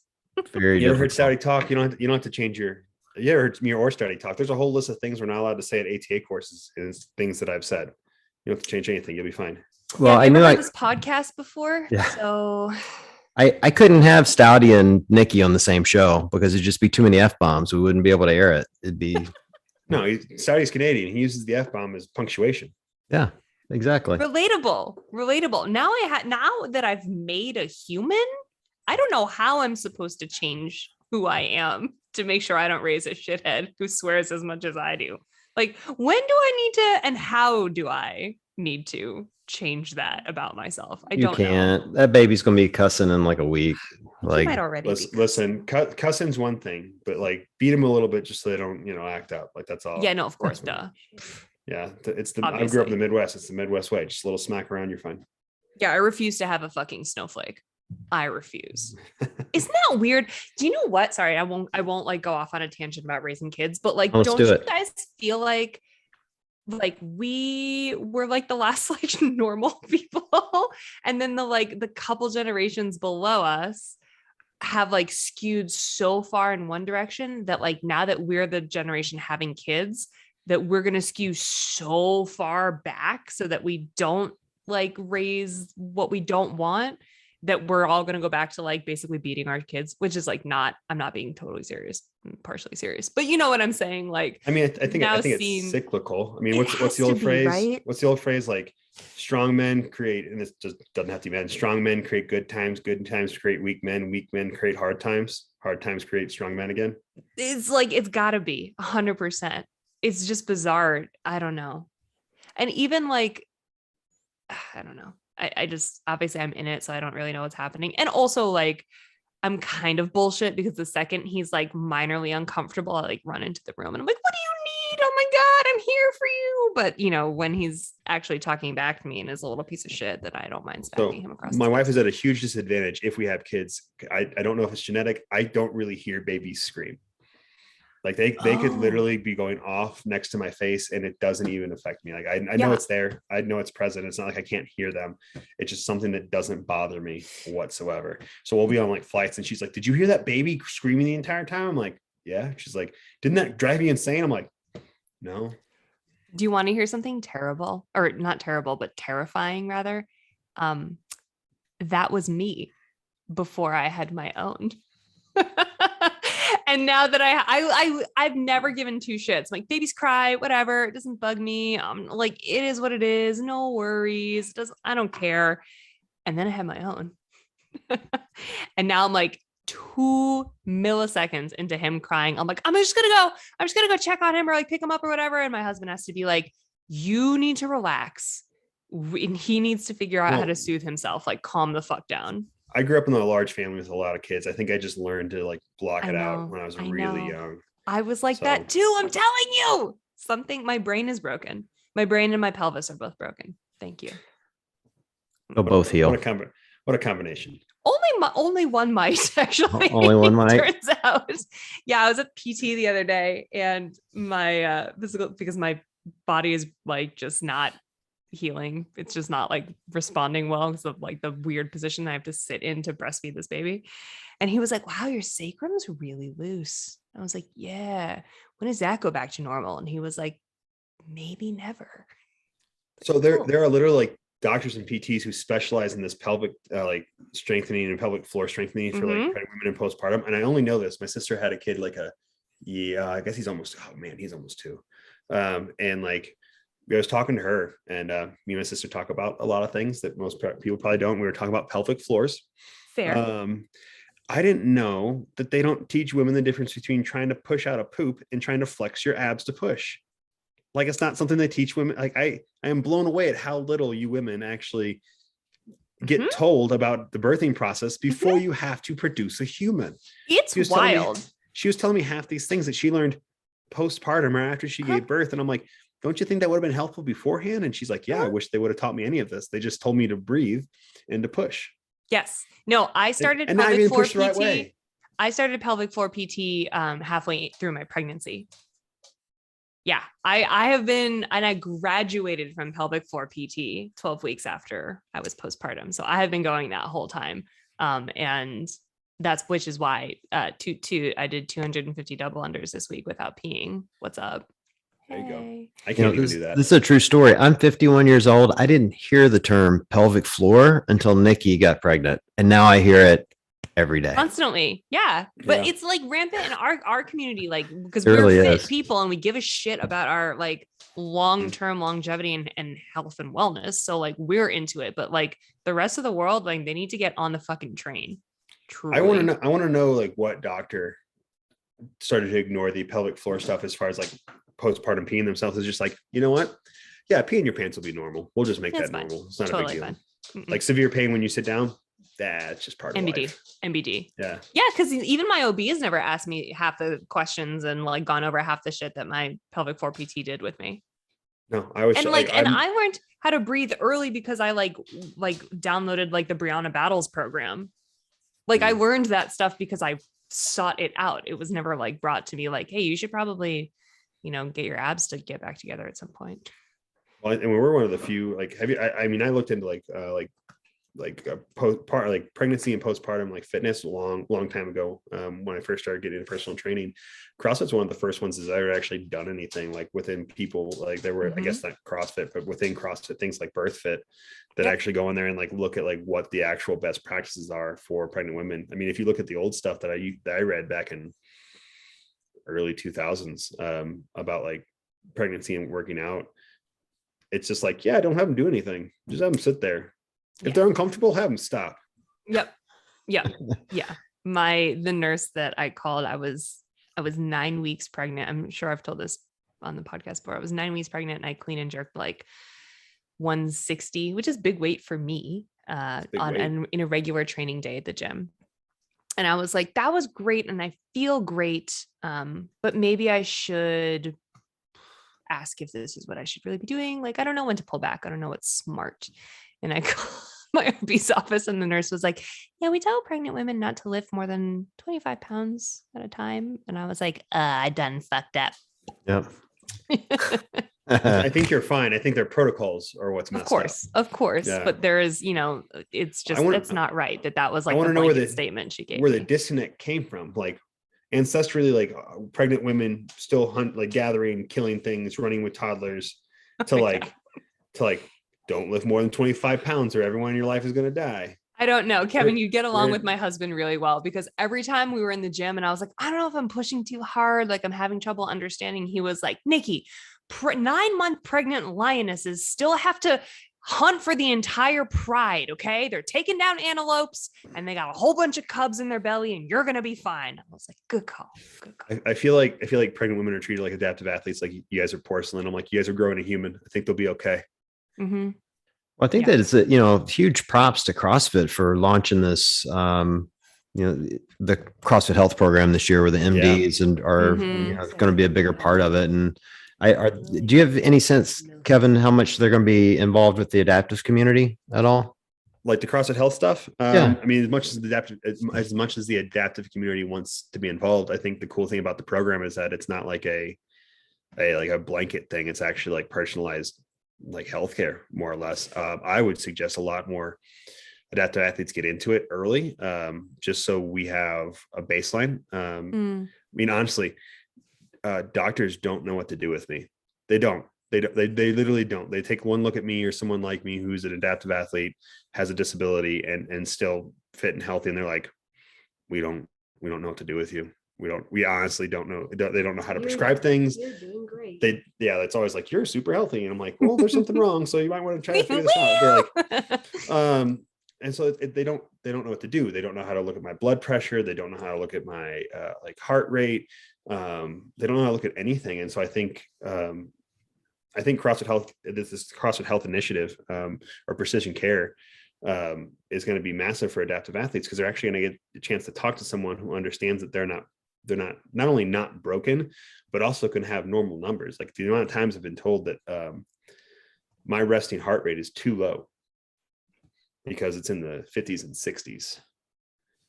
Speaker 1: Very.
Speaker 3: You ever heard Stouty talk? You don't have to change your. You ever heard me or Stouty talk? There's a whole list of things we're not allowed to say at ATA courses, and it's things that I've said. You don't have to change anything. You'll be fine.
Speaker 1: Well,
Speaker 2: I knew this podcast before.
Speaker 1: Yeah.
Speaker 2: So
Speaker 1: I couldn't have Stouty and Nikki on the same show because it'd just be too many F-bombs. We wouldn't be able to air it. It'd be.
Speaker 3: No, Stouty's Canadian. He uses the F-bomb as punctuation.
Speaker 1: Yeah, exactly.
Speaker 2: Relatable. Now that I've made a human, I don't know how I'm supposed to change who I am to make sure I don't raise a shithead who swears as much as I do. Like, when do I need to, and how do I need to change that about myself? I don't know.
Speaker 1: That baby's gonna be cussing in like a week. Like,
Speaker 2: might already
Speaker 3: listen, cussing's one thing, but like beat them a little bit just so they don't, act up. Like, that's all.
Speaker 2: Yeah, no, of course, duh.
Speaker 3: Yeah,
Speaker 2: Obviously.
Speaker 3: I grew up in the Midwest. It's the Midwest way. Just a little smack around, you're fine.
Speaker 2: Yeah, I refuse to have a fucking snowflake. I refuse. Isn't that weird? Do you know what? Sorry, I won't like go off on a tangent about raising kids, but like, don't you guys feel like we were like the last like normal people, and then the couple generations below us have like skewed so far in one direction that like now that we're the generation having kids, that we're going to skew so far back so that we don't like raise what we don't want, that we're all going to go back to like basically beating our kids, which is like I'm not being totally serious, I'm partially serious, but you know what I'm saying? Like,
Speaker 3: I mean, I think it's cyclical. I mean, what's the old phrase? Right? What's the old phrase? Like, strong men create, and this just doesn't have to be men. Strong men create good times create weak men create hard times create strong men again.
Speaker 2: It's like, it's gotta be 100%. It's just bizarre. I don't know. And even like, I don't know. I just, obviously I'm in it, so I don't really know what's happening. And also like, I'm kind of bullshit because the second he's like minorly uncomfortable, I like run into the room and I'm like, what do you need? Oh my God, I'm here for you. But when he's actually talking back to me and is a little piece of shit, that I don't mind smacking him across.
Speaker 3: My wife is at a huge disadvantage if we have kids. I don't know if it's genetic. I don't really hear babies scream. Like they could literally be going off next to my face and it doesn't even affect me. Like I know it's there. I know it's present. It's not like I can't hear them. It's just something that doesn't bother me whatsoever. So we'll be on like flights and she's like, did you hear that baby screaming the entire time? I'm like, yeah. She's like, didn't that drive you insane? I'm like, no.
Speaker 2: Do you want to hear something terrible, or not terrible, but terrifying rather? That was me before I had my own. And now that I've never given two shits. Like, babies cry, whatever. It doesn't bug me. Like, it is what it is. No worries. I don't care. And then I had my own. And now I'm like 2 milliseconds into him crying. I'm like, I'm just gonna go check on him or like pick him up or whatever. And my husband has to be like, you need to relax. And he needs to figure out how to soothe himself. Like, calm the fuck down.
Speaker 3: I grew up in a large family with a lot of kids. I think I just learned to like block it out when I was really young.
Speaker 2: I was like that too. I'm telling you, my brain is broken. My brain and my pelvis are both broken. Thank you.
Speaker 1: They'll both heal.
Speaker 3: What a combination.
Speaker 2: Only one might actually.
Speaker 1: Only one might.
Speaker 2: Turns out. Yeah, I was at PT the other day, and my physical, because my body is like just not healing. It's just not like responding well because of like the weird position I have to sit in to breastfeed this baby. And he was like, wow, your sacrum's really loose. I was like, yeah. When does that go back to normal? And he was like, maybe never.
Speaker 3: So there are literally like doctors and PTs who specialize in this pelvic like strengthening and pelvic floor strengthening for like pregnant women in postpartum. And I only know this. My sister had a kid like I guess he's almost 2. And like, I was talking to her, and me and my sister talk about a lot of things that most people probably don't. We were talking about pelvic floors.
Speaker 2: Fair.
Speaker 3: I didn't know that they don't teach women the difference between trying to push out a poop and trying to flex your abs to push. Like, it's not something they teach women. Like, I am blown away at how little you women actually get told about the birthing process before you have to produce a human.
Speaker 2: It's wild.
Speaker 3: She was telling me half these things that she learned postpartum or after she gave birth. And I'm like, don't you think that would have been helpful beforehand? And she's like, yeah, I wish they would have taught me any of this. They just told me to breathe and to push.
Speaker 2: Yes. No, I started
Speaker 3: and pelvic floor PT. The right way.
Speaker 2: I started pelvic floor PT halfway through my pregnancy. Yeah, I have been, and I graduated from pelvic floor PT 12 weeks after I was postpartum. So I have been going that whole time. And which is why I did 250 double unders this week without peeing. What's up?
Speaker 3: There you go. I can't even do that.
Speaker 1: This is a true story. I'm 51 years old. I didn't hear the term pelvic floor until Nikki got pregnant. And now I hear it every day.
Speaker 2: Constantly. Yeah. But it's like rampant in our community, like, because
Speaker 1: we're
Speaker 2: really fit people and we give a shit about our like long-term longevity and health and wellness. So like we're into it, but like the rest of the world, like they need to get on the fucking train. Truly.
Speaker 3: I want to know like what doctor started to ignore the pelvic floor stuff as far as like postpartum peeing themselves. Is just like, you know what? Yeah, peeing your pants will be normal. We'll just make that
Speaker 2: fine.
Speaker 3: Normal. It's not
Speaker 2: totally
Speaker 3: a big deal. Like severe pain when you sit down, that's just part of life.
Speaker 2: MBD.
Speaker 3: Yeah.
Speaker 2: Yeah, because even my OB has never asked me half the questions and like gone over half the shit that my pelvic floor PT did with me.
Speaker 3: No, I was
Speaker 2: and I learned how to breathe early because I like downloaded like the Brianna Battles program. Like I learned that stuff because I sought it out. It was never like brought to me like, hey, you should probably, get your abs to get back together at some point.
Speaker 3: Well, and we're one of the few, like, I looked into pregnancy and postpartum, like fitness long time ago. When I first started getting into personal training, CrossFit's one of the first ones that I've actually done anything like within people, like there were, I guess not CrossFit, but within CrossFit, things like BirthFit that actually go in there and like look at like what the actual best practices are for pregnant women. I mean, if you look at the old stuff that I read back in early 2000s about like pregnancy and working out, it's just like, yeah, don't have them do anything. Just have them sit there. If they're uncomfortable, have them stop.
Speaker 2: Yep. Yeah. Yeah. The nurse that I called, I was 9 weeks pregnant. I'm sure I've told this on the podcast before. I was 9 weeks pregnant and I clean and jerked like 160, which is big weight for me in a regular training day at the gym. And I was like, that was great. And I feel great. But maybe I should ask if this is what I should really be doing. Like, I don't know when to pull back. I don't know what's smart. And I called my OB's office and the nurse was like, yeah, we tell pregnant women not to lift more than 25 pounds at a time. And I was like, I done fucked up.
Speaker 1: Yep.
Speaker 3: I think you're fine. I think their protocols are what's messed up.
Speaker 2: Of course. Yeah. But there is, it's just, it's not right. That was like the blanket statement she gave
Speaker 3: where the disconnect came from. Like ancestrally, like pregnant women still hunt, like gathering, killing things, running with toddlers to don't lift more than 25 pounds or everyone in your life is going to die.
Speaker 2: I don't know. Kevin, you get along with my husband really well because every time we were in the gym and I was like, I don't know if I'm pushing too hard. Like I'm having trouble understanding. He was like, Nikki, 9-month pregnant lionesses still have to hunt for the entire pride. Okay. They're taking down antelopes and they got a whole bunch of cubs in their belly and you're going to be fine. I was like, good call.
Speaker 3: I feel like pregnant women are treated like adaptive athletes. Like you guys are porcelain. I'm like, you guys are growing a human. I think they'll be okay.
Speaker 2: Mm-hmm.
Speaker 1: Well, I think that it's huge props to CrossFit for launching this, the CrossFit Health program this year, where the MDs are going to be a bigger part of it. And do you have any sense, Kevin, how much they're going to be involved with the adaptive community at all?
Speaker 3: Like the CrossFit Health stuff? I mean, as much as the adaptive community wants to be involved, I think the cool thing about the program is that it's not like a blanket thing. It's actually like personalized, like healthcare, more or less. I would suggest a lot more adaptive athletes get into it early, just so we have a baseline. I mean, honestly, doctors don't know what to do with me. They don't. They literally don't. They take one look at me or someone like me who's an adaptive athlete, has a disability, and still fit and healthy, and they're like, we don't know what to do with you. We honestly don't know. They don't know how to prescribe things.
Speaker 2: You're doing great.
Speaker 3: It's always like, you're super healthy. And I'm like, well, there's something wrong. So you might want to try to figure this out. They're like, and so they don't know what to do. They don't know how to look at my blood pressure. They don't know how to look at my like heart rate. They don't know how to look at anything. And so I think CrossFit Health, this CrossFit Health initiative, or precision care, is going to be massive for adaptive athletes, because they're actually going to get a chance to talk to someone who understands that they're not only not broken, but also can have normal numbers. Like the amount of times I've been told that my resting heart rate is too low because it's in the 50s and 60s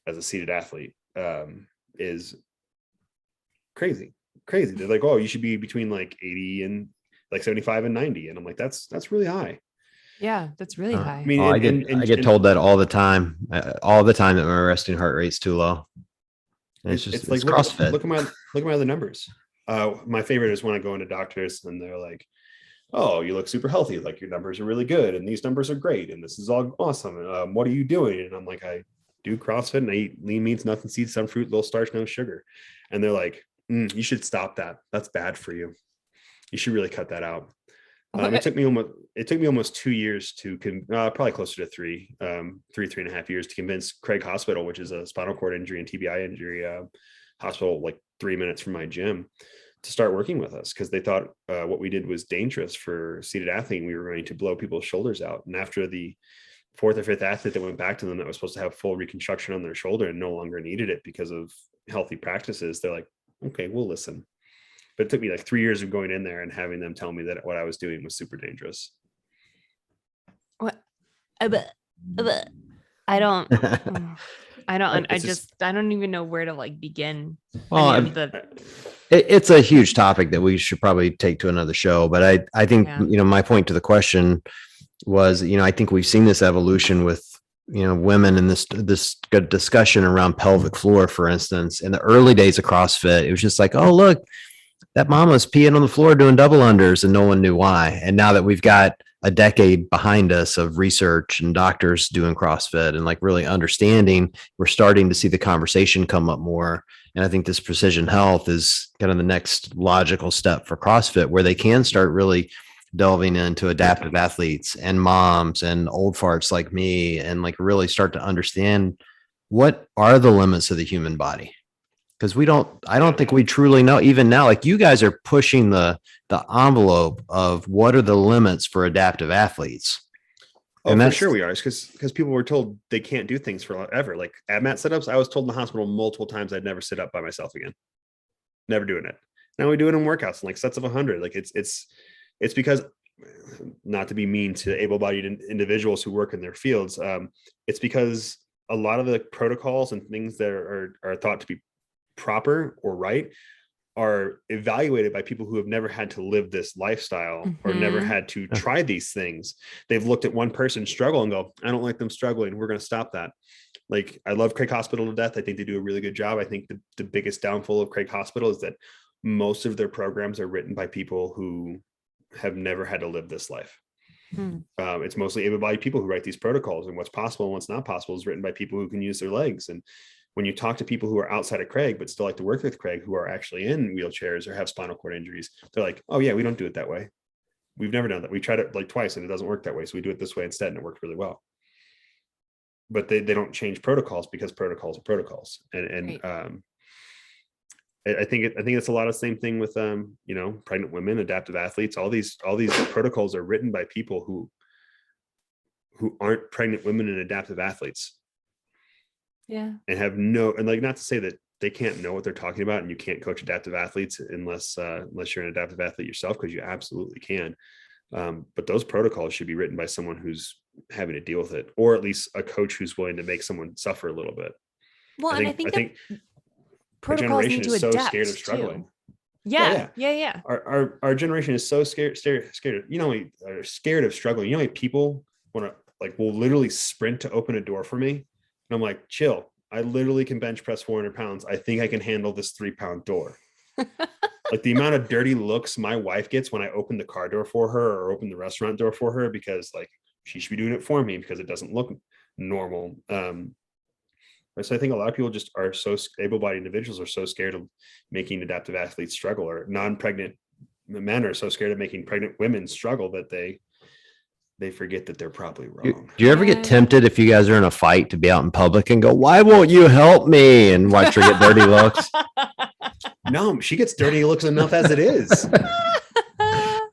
Speaker 3: as a seated athlete, is crazy. They're like, oh, you should be between like 80 and like 75 and 90. And I'm like, that's really high.
Speaker 2: Yeah, that's really high.
Speaker 3: I mean,
Speaker 1: I get told that all the time that my resting heart rate's too low. And it's like, CrossFit.
Speaker 3: Look at my other numbers. My favorite is when I go into doctors and they're like, oh, you look super healthy. Like your numbers are really good. And these numbers are great. And this is all awesome. What are you doing? And I'm like, I do CrossFit and I eat lean meats, nuts and seeds, some fruit, low starch, no sugar. And they're like, you should stop that. That's bad for you. You should really cut that out. It took me almost 2 years to probably closer to 3.5 years to convince Craig Hospital, which is a spinal cord injury and TBI injury hospital, like 3 minutes from my gym, to start working with us, because they thought what we did was dangerous for seated athlete. And we were going to blow people's shoulders out. And after the fourth or fifth athlete that went back to them that was supposed to have full reconstruction on their shoulder and no longer needed it because of healthy practices, they're like, okay, we'll listen. But it took me like 3 years of going in there and having them tell me that what I was doing was super dangerous.
Speaker 2: What? I don't even know where to like begin.
Speaker 1: Well, it's a huge topic that we should probably take to another show. But I think, my point to the question was, I think we've seen this evolution with, women in this good discussion around pelvic floor, for instance. In the early days of CrossFit, it was just like, oh, look, that mom was peeing on the floor doing double unders and no one knew why. And now that we've got a decade behind us of research and doctors doing CrossFit and like really understanding, we're starting to see the conversation come up more. And I think this precision health is kind of the next logical step for CrossFit, where they can start really delving into adaptive athletes and moms and old farts like me, and like really start to understand what are the limits of the human body. Because I don't think we truly know even now. Like you guys are pushing the envelope of what are the limits for adaptive athletes.
Speaker 3: And for sure we are, because people were told they can't do things forever. Like ab mat sit-ups, I was told in the hospital multiple times I'd never sit up by myself again. Never doing it. Now we do it in workouts in like sets of 100. Like it's because, not to be mean to able-bodied individuals who work in their fields, it's because a lot of the protocols and things that are thought to be proper or right are evaluated by people who have never had to live this lifestyle or never had to try these things. They've looked at one person struggle and go, I don't like them struggling. We're going to stop that. Like, I love Craig Hospital to death. I think they do a really good job. I think the biggest downfall of Craig Hospital is that most of their programs are written by people who have never had to live this life. It's mostly able-bodied people who write these protocols, and what's possible and what's not possible is written by people who can use their legs. And when you talk to people who are outside of Craig, but still like to work with Craig, who are actually in wheelchairs or have spinal cord injuries, they're like, oh yeah, we don't do it that way. We've never done that. We tried it like twice and it doesn't work that way. So we do it this way instead. And it worked really well. But they don't change protocols because protocols are protocols. And right. I think it's a lot of the same thing with, pregnant women, adaptive athletes, all these protocols are written by people who aren't pregnant women and adaptive athletes.
Speaker 2: Yeah.
Speaker 3: And like, not to say that they can't know what they're talking about and you can't coach adaptive athletes unless you're an adaptive athlete yourself, because you absolutely can. But those protocols should be written by someone who's having to deal with it, or at least a coach who's willing to make someone suffer a little bit.
Speaker 2: Well, I think
Speaker 3: our generation is so scared of struggling.
Speaker 2: Yeah.
Speaker 3: Our generation is so scared. We are scared of struggling. You know how many people will literally sprint to open a door for me? And I'm like, chill. I literally can bench press 400 pounds. I think I can handle this 3-pound door. Like the amount of dirty looks my wife gets when I open the car door for her or open the restaurant door for her, because like she should be doing it for me because it doesn't look normal. So I think a lot of people just are so able-bodied individuals are so scared of making adaptive athletes struggle, or non-pregnant men are so scared of making pregnant women struggle that they they forget that they're probably
Speaker 1: Do
Speaker 3: wrong.
Speaker 1: you ever get tempted if you guys are in a fight to be out in public and go, why won't you help me? And watch her get dirty looks?
Speaker 3: No, she gets dirty looks enough as it is.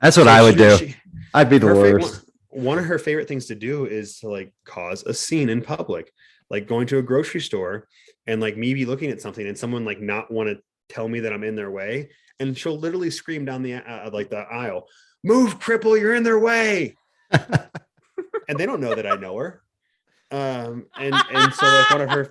Speaker 1: That's what I would do. I'd be the worst.
Speaker 3: One of her favorite things to do is to like cause a scene in public, like going to a grocery store and like me be looking at something and someone like not want to tell me that I'm in their way. And she'll literally scream down the like the aisle, move, cripple, you're in their way. And they don't know that I know her. And so like one of her,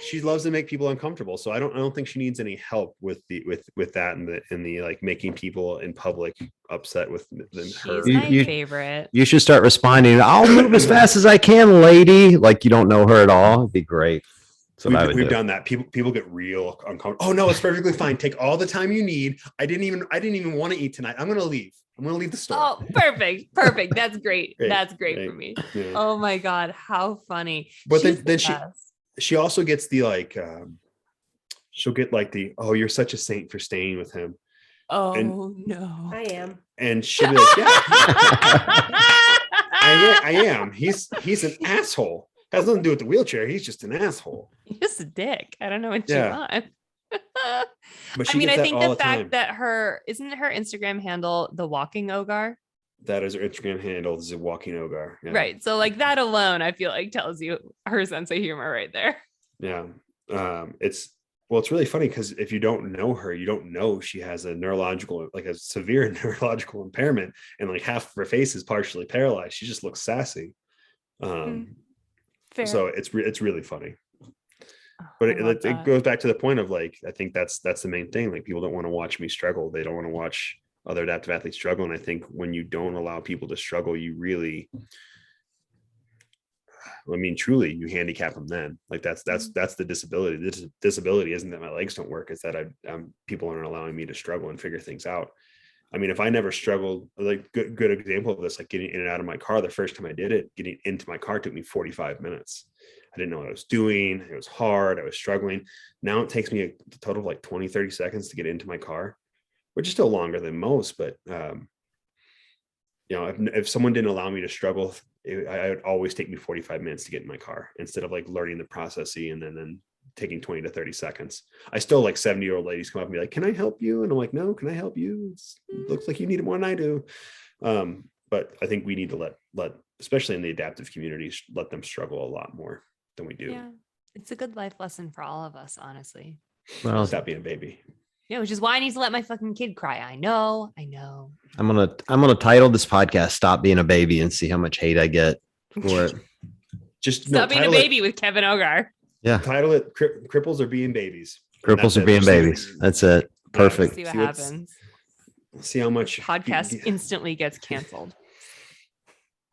Speaker 3: she loves to make people uncomfortable. So I don't think she needs any help with that and the like making people in public upset with her.
Speaker 2: She's my favorite.
Speaker 1: You should start responding. I'll move as fast as I can, lady. Like you don't know her at all. It'd be great.
Speaker 3: We've done that. People get real uncomfortable. Oh no, it's perfectly fine. Take all the time you need. I didn't even want to eat tonight. I'm gonna leave. I'm gonna leave the store.
Speaker 2: Oh, perfect. That's great. That's great for me. Yeah. Oh my God, how funny.
Speaker 3: But then she also gets the like she'll get like the, oh, you're such a saint for staying with him.
Speaker 2: Oh no.
Speaker 4: I am.
Speaker 3: And she'll be like, yeah. I am. He's an asshole. Has nothing to do with the wheelchair. He's just an asshole.
Speaker 2: He's just a dick. I don't know what you want.
Speaker 3: But
Speaker 2: I mean, I think the fact that isn't her Instagram handle the walking Ogar?
Speaker 3: That is her Instagram handle. This is a walking Ogar.
Speaker 2: Yeah. Right. So like that alone, I feel like tells you her sense of humor right there.
Speaker 3: Yeah. It's really funny because if you don't know her, you don't know she has a severe neurological impairment and like half of her face is partially paralyzed. She just looks sassy.
Speaker 2: Fair.
Speaker 3: So it's really funny. But it goes back to the point of like, I think that's the main thing. Like people don't want to watch me struggle. They don't want to watch other adaptive athletes struggle. And I think when you don't allow people to struggle, you really, truly you handicap them then. Like that's the disability. This disability isn't that my legs don't work. It's that people aren't allowing me to struggle and figure things out. I mean, if I never struggled, like good example of this, like getting in and out of my car, the first time I did it, getting into my car took me 45 minutes. I didn't know what I was doing. It was hard. I was struggling. Now it takes me a total of like 20, 30 seconds to get into my car, which is still longer than most. But, if someone didn't allow me to struggle, I would always take me 45 minutes to get in my car instead of like learning the processing and then taking 20 to 30 seconds. I still like 70-year-old ladies come up and be like, can I help you? And I'm like, no, can I help you? It looks like you need it more than I do. But I think we need to let, especially in the adaptive communities, let them struggle a lot more than we do.
Speaker 2: Yeah. It's a good life lesson for all of us, honestly.
Speaker 3: Well, stop being a baby.
Speaker 2: Yeah, which is why I need to let my fucking kid cry. I know.
Speaker 1: I'm gonna title this podcast "Stop Being a Baby" and see how much hate I get for it.
Speaker 2: Just stop being a baby with Kevin Ogar.
Speaker 1: Yeah.
Speaker 3: Title it "Cripples Are Being Babies."
Speaker 1: Cripples are being babies. That's it. Perfect.
Speaker 2: See what happens.
Speaker 3: See how much
Speaker 2: podcast instantly gets canceled.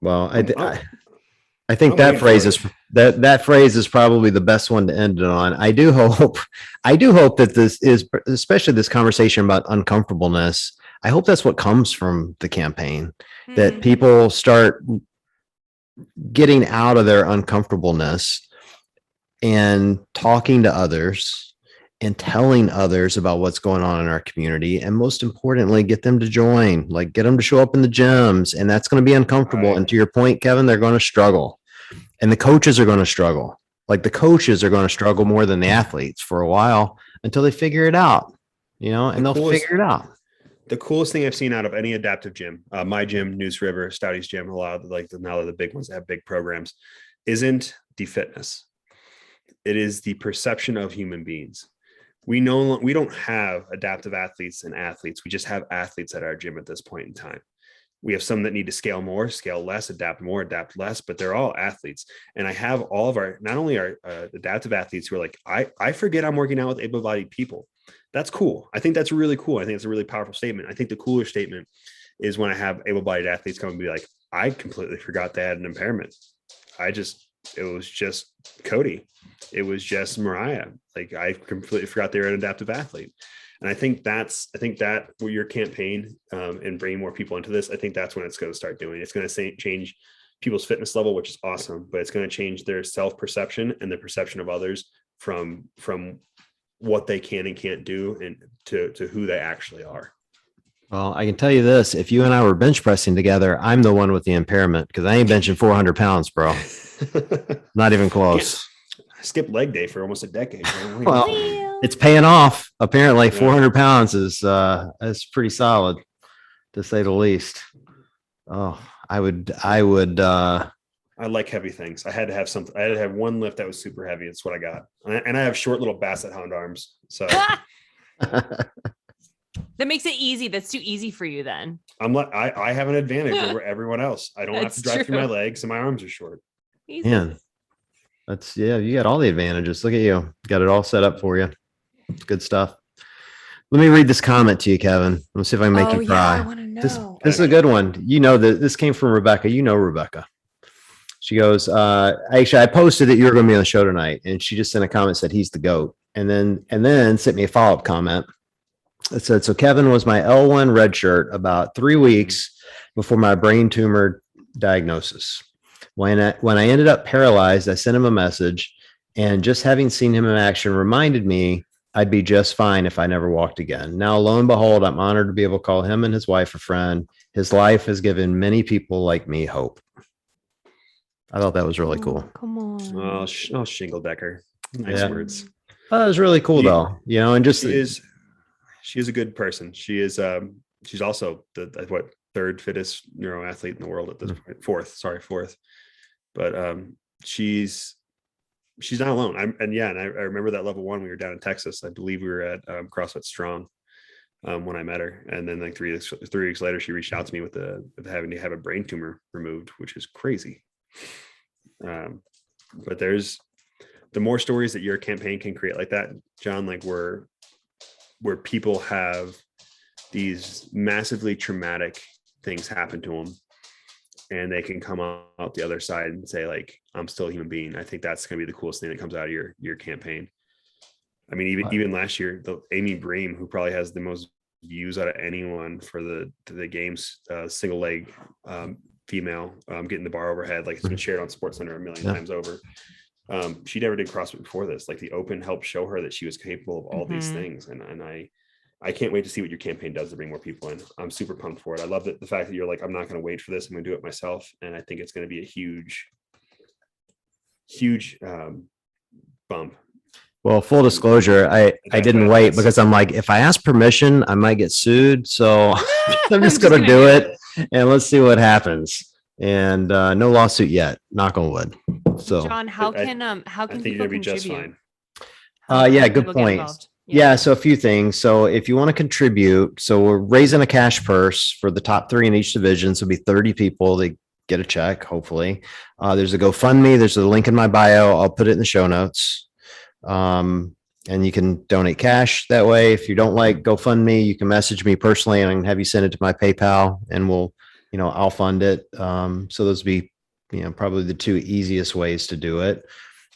Speaker 1: Well, I think that phrase is probably the best one to end it on. I do hope that this is, especially this conversation about uncomfortableness, I hope that's what comes from the campaign, that people start getting out of their uncomfortableness and talking to others and telling others about what's going on in our community. And most importantly, get them to join, like get them to show up in the gyms. And that's going to be uncomfortable. Right. And to your point, Kevin, they're going to struggle. And the coaches are going to struggle. Like the coaches are going to struggle more than the athletes for a while until they figure it out, and they'll figure it out.
Speaker 3: The coolest thing I've seen out of any adaptive gym, my gym, News River, Stouty's gym, a lot of now the big ones that have big programs, isn't the fitness. It is the perception of human beings. We don't have adaptive athletes and athletes. We just have athletes at our gym at this point in time. We have some that need to scale more, scale less, adapt more, adapt less, but they're all athletes. And I have all of not only our adaptive athletes who are like, I forget I'm working out with able-bodied people. That's cool. I think that's really cool. I think it's a really powerful statement. I think the cooler statement is when I have able-bodied athletes come and be like, I completely forgot they had an impairment. It was just Cody. It was just Mariah. Like I completely forgot they were an adaptive athlete. And I think that with your campaign and bringing more people into this, I think that's when it's going to start doing. It's going to change people's fitness level, which is awesome, but it's going to change their self-perception and the perception of others from what they can and can't do and to who they actually are.
Speaker 1: Well, I can tell you this: if you and I were bench pressing together, I'm the one with the impairment because I ain't benching 400 pounds, bro. Not even close.
Speaker 3: I skipped leg day for almost a decade.
Speaker 1: Well, it's paying off. Apparently, 400 pounds is pretty solid, to say the least. Oh, I would.
Speaker 3: I like heavy things. I had to have something. I had to have one lift that was super heavy. That's what I got. And I have short little basset hound arms. So
Speaker 2: that makes it easy. That's too easy for you then.
Speaker 3: I'm like, I have an advantage over everyone else. I don't have to drive through my legs and my arms are short.
Speaker 2: Easy.
Speaker 1: Man, you got all the advantages. Look at you. Got it all set up for you. It's good stuff. Let me read this comment to you, Kevin. Let's see if I can make you cry.
Speaker 2: I want to know.
Speaker 1: This is a good one. You know that this came from Rebecca. You know Rebecca. She goes, actually, I posted that you were going to be on the show tonight, and she just sent a comment, said he's the GOAT, and then sent me a follow-up comment. It said, so Kevin was my L1 red shirt about 3 weeks before my brain tumor diagnosis. When I ended up paralyzed, I sent him a message, and just having seen him in action reminded me I'd be just fine if I never walked again. Now, lo and behold, I'm honored to be able to call him and his wife a friend. His life has given many people like me hope. I thought that was really cool.
Speaker 2: Come on.
Speaker 3: Oh, Shingledecker. Nice words.
Speaker 1: Oh, that was really cool, though. You know, and just
Speaker 3: she is a good person. She is she's also the third fittest neuro athlete in the world at this point. Fourth. But she's not alone. I remember that level 1. We were down in Texas. I believe we were at CrossFit Strong when I met her, and then like 3 weeks later, she reached out to me with having to have a brain tumor removed, which is crazy. But there's the more stories that your campaign can create like that, John, like where people have these massively traumatic things happen to them, and they can come out the other side and say, like, I'm still a human being. I think that's going to be the coolest thing that comes out of your campaign. I mean, even last year, the Amy Bream, who probably has the most views out of anyone for the games, single leg female, getting the bar overhead, like it's been shared on SportsCenter a million times over. She never did CrossFit before this. Like the Open helped show her that she was capable of all these things, and I can't wait to see what your campaign does to bring more people in. I'm super pumped for it. I love the fact that you're like, I'm not going to wait for this. I'm going to do it myself. And I think it's going to be a huge bump.
Speaker 1: Well, full disclosure, I didn't wait because I'm like, if I ask permission, I might get sued. So I'm just going to do it and let's see what happens. And no lawsuit yet, knock on wood. So
Speaker 2: John, how can
Speaker 3: I think you're
Speaker 2: people
Speaker 3: going to be just
Speaker 2: contribute?
Speaker 3: fine.
Speaker 1: Yeah, good point. Yeah, so a few things. So if you want to contribute, so we're raising a cash purse for the top 3 in each division. So it'll be 30 people. They get a check, hopefully. There's a GoFundMe. There's a link in my bio. I'll put it in the show notes. And you can donate cash that way. If you don't like GoFundMe, you can message me personally and I can have you send it to my PayPal and I'll fund it. So those would be, probably the 2 easiest ways to do it.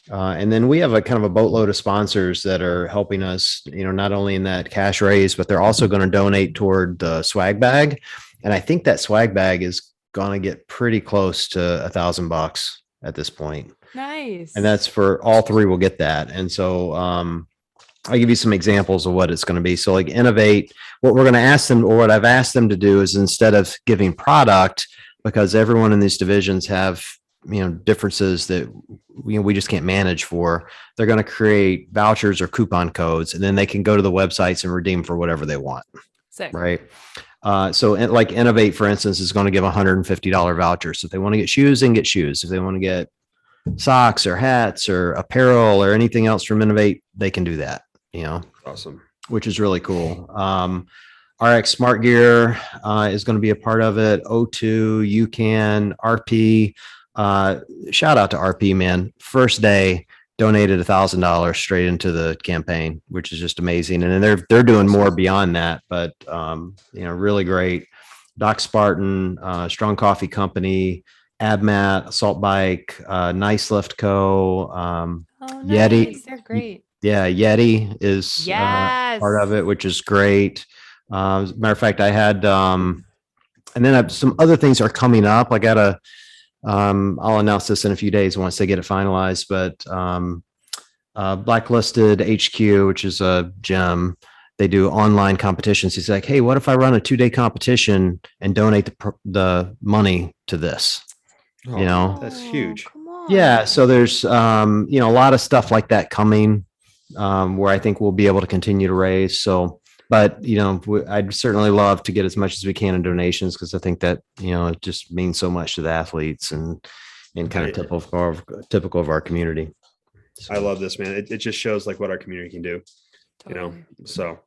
Speaker 1: And then we have a kind of a boatload of sponsors that are helping us, not only in that cash raise, but they're also going to donate toward the swag bag. And I think that swag bag is going to get pretty close to $1,000 at this point.
Speaker 2: Nice.
Speaker 1: And that's for all 3 will get that. And so I'll give you some examples of what it's going to be. So like Innovate, what we're going to ask them, or what I've asked them to do is instead of giving product, because everyone in these divisions have differences that we just can't manage for, they're going to create vouchers or coupon codes, and then they can go to the websites and redeem for whatever they want.
Speaker 2: Sick.
Speaker 1: Right. So like Innovate, for instance, is going to give $150 voucher. So if they want to get shoes, they can get shoes. If they want to get socks or hats or apparel or anything else from Innovate, they can do that,
Speaker 3: Awesome.
Speaker 1: Which is really cool. RX Smart Gear is going to be a part of it. O2, UCAN, RP. Shout out to RP, man. First day donated $1,000 straight into the campaign, which is just amazing. And then they're doing more beyond that, but really great. Doc Spartan, Strong Coffee Company, AbMat, Assault Bike, Nice Lift Co.
Speaker 2: Nice.
Speaker 1: Yeti.
Speaker 2: They're great.
Speaker 1: Yeah, Yeti is part of it, which is great. As a matter of fact, I had, and then some other things are coming up. I got I'll announce this in a few days once they get it finalized, but Blacklisted HQ, which is a gym, they do online competitions. He's like, hey, what if I run a 2-day competition and donate the money to this? You know,
Speaker 3: that's huge.
Speaker 2: Come on.
Speaker 1: yeah. So there's, a lot of stuff like that coming, where I think we'll be able to continue to raise. So, but, I'd certainly love to get as much as we can in donations, because I think that, it just means so much to the athletes and kind of typical of our community. So.
Speaker 3: I love this, man. It just shows like what our community can do,
Speaker 2: Totally.
Speaker 3: So,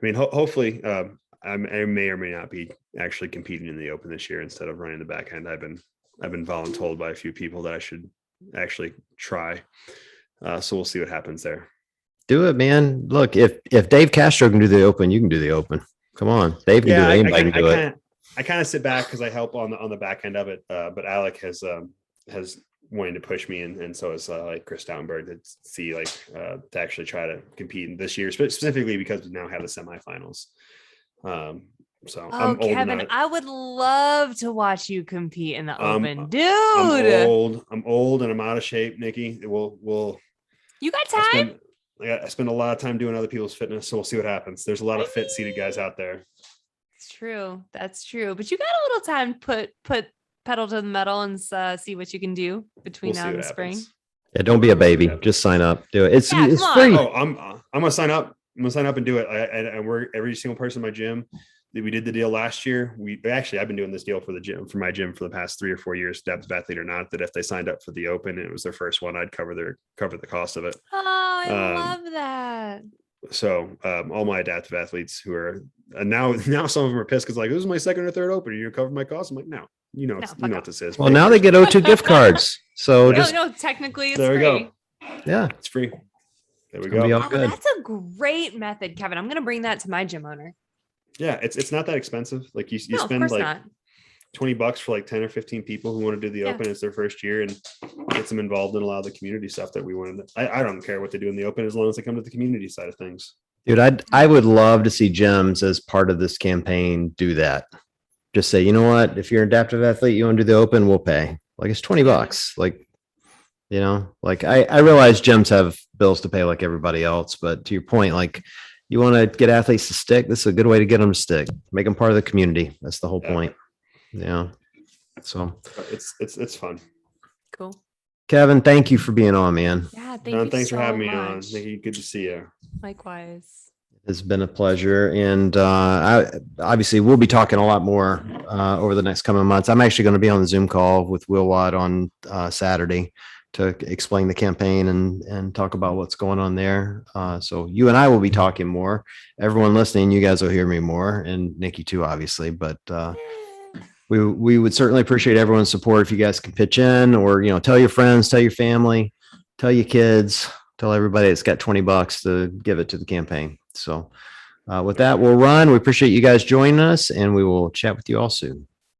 Speaker 3: I mean, hopefully I may or may not be actually competing in the Open this year instead of running the back end. I've been voluntold by a few people that I should actually try. So we'll see what happens there.
Speaker 1: Do it, man. Look, if Dave Castro can do the Open, you can do the Open. Come on, Dave can do it. Anybody can do it.
Speaker 3: I kind of sit back because I help on the back end of it. But Alec has wanting to push me, and so is like Chris Downberg to see to actually try to compete this year, specifically because we now have the semifinals. So I'm old
Speaker 2: Kevin, I would love to watch you compete in the Open, dude.
Speaker 3: I'm old and I'm out of shape, Nikki. We'll. You
Speaker 2: got time?
Speaker 3: I spend a lot of time doing other people's fitness, so we'll see what happens. There's a lot of fit seated guys out there.
Speaker 2: It's true. That's true. But you got a little time to put pedal to the metal and see what you can do between now and the spring.
Speaker 1: Yeah, don't be a baby. Just sign up. Do it. It's free.
Speaker 3: Oh, I'm gonna sign up. I'm gonna sign up and do it. And we're every single person in my gym. We did the deal last year. I've been doing this deal for my gym for the past 3 or 4 years, adaptive athlete or not, that if they signed up for the Open and it was their first one, I'd cover the cost of it.
Speaker 2: Oh, I love that.
Speaker 3: So all my adaptive athletes who are now some of them are pissed because like, this is my second or third Open. Are you gonna cover my cost? I'm like, no, what this is.
Speaker 1: Well, now they get O2 gift cards. So
Speaker 2: no, technically it's
Speaker 3: there we
Speaker 2: free.
Speaker 3: Go.
Speaker 1: Yeah,
Speaker 3: it's free. There we go.
Speaker 2: That's a great method, Kevin. I'm gonna bring that to my gym owner.
Speaker 3: Yeah, it's not that expensive. Like you spend like $20 for like 10 or 15 people who want to do the Open. It's their first year and gets them involved in a lot of the community stuff that we wanted. I don't care what they do in the Open as long as they come to the community side of things.
Speaker 1: Dude, I would love to see gyms as part of this campaign do that. Just say, you know what, if you're an adaptive athlete, you want to do the Open, we'll pay. Like it's $20. Like, I realize gyms have bills to pay like everybody else, but to your point, like you want to get athletes to stick, this is a good way to get them to stick. Make them part of the community. That's the whole point. Yeah. So
Speaker 3: it's fun.
Speaker 2: Cool.
Speaker 1: Kevin, thank you for being on, man.
Speaker 2: Yeah, thanks
Speaker 3: for having me on. Nikki, good to see you.
Speaker 2: Likewise.
Speaker 1: It's been a pleasure. And obviously we'll be talking a lot more over the next coming months. I'm actually going to be on the Zoom call with Will Watt on Saturday to explain the campaign and talk about what's going on there. So you and I will be talking more. Everyone listening, you guys will hear me more, and Nikki too, obviously. But we would certainly appreciate everyone's support if you guys can pitch in, or tell your friends, tell your family, tell your kids, tell everybody that's got $20 to give it to the campaign. So with that, we'll run. We appreciate you guys joining us, and we will chat with you all soon.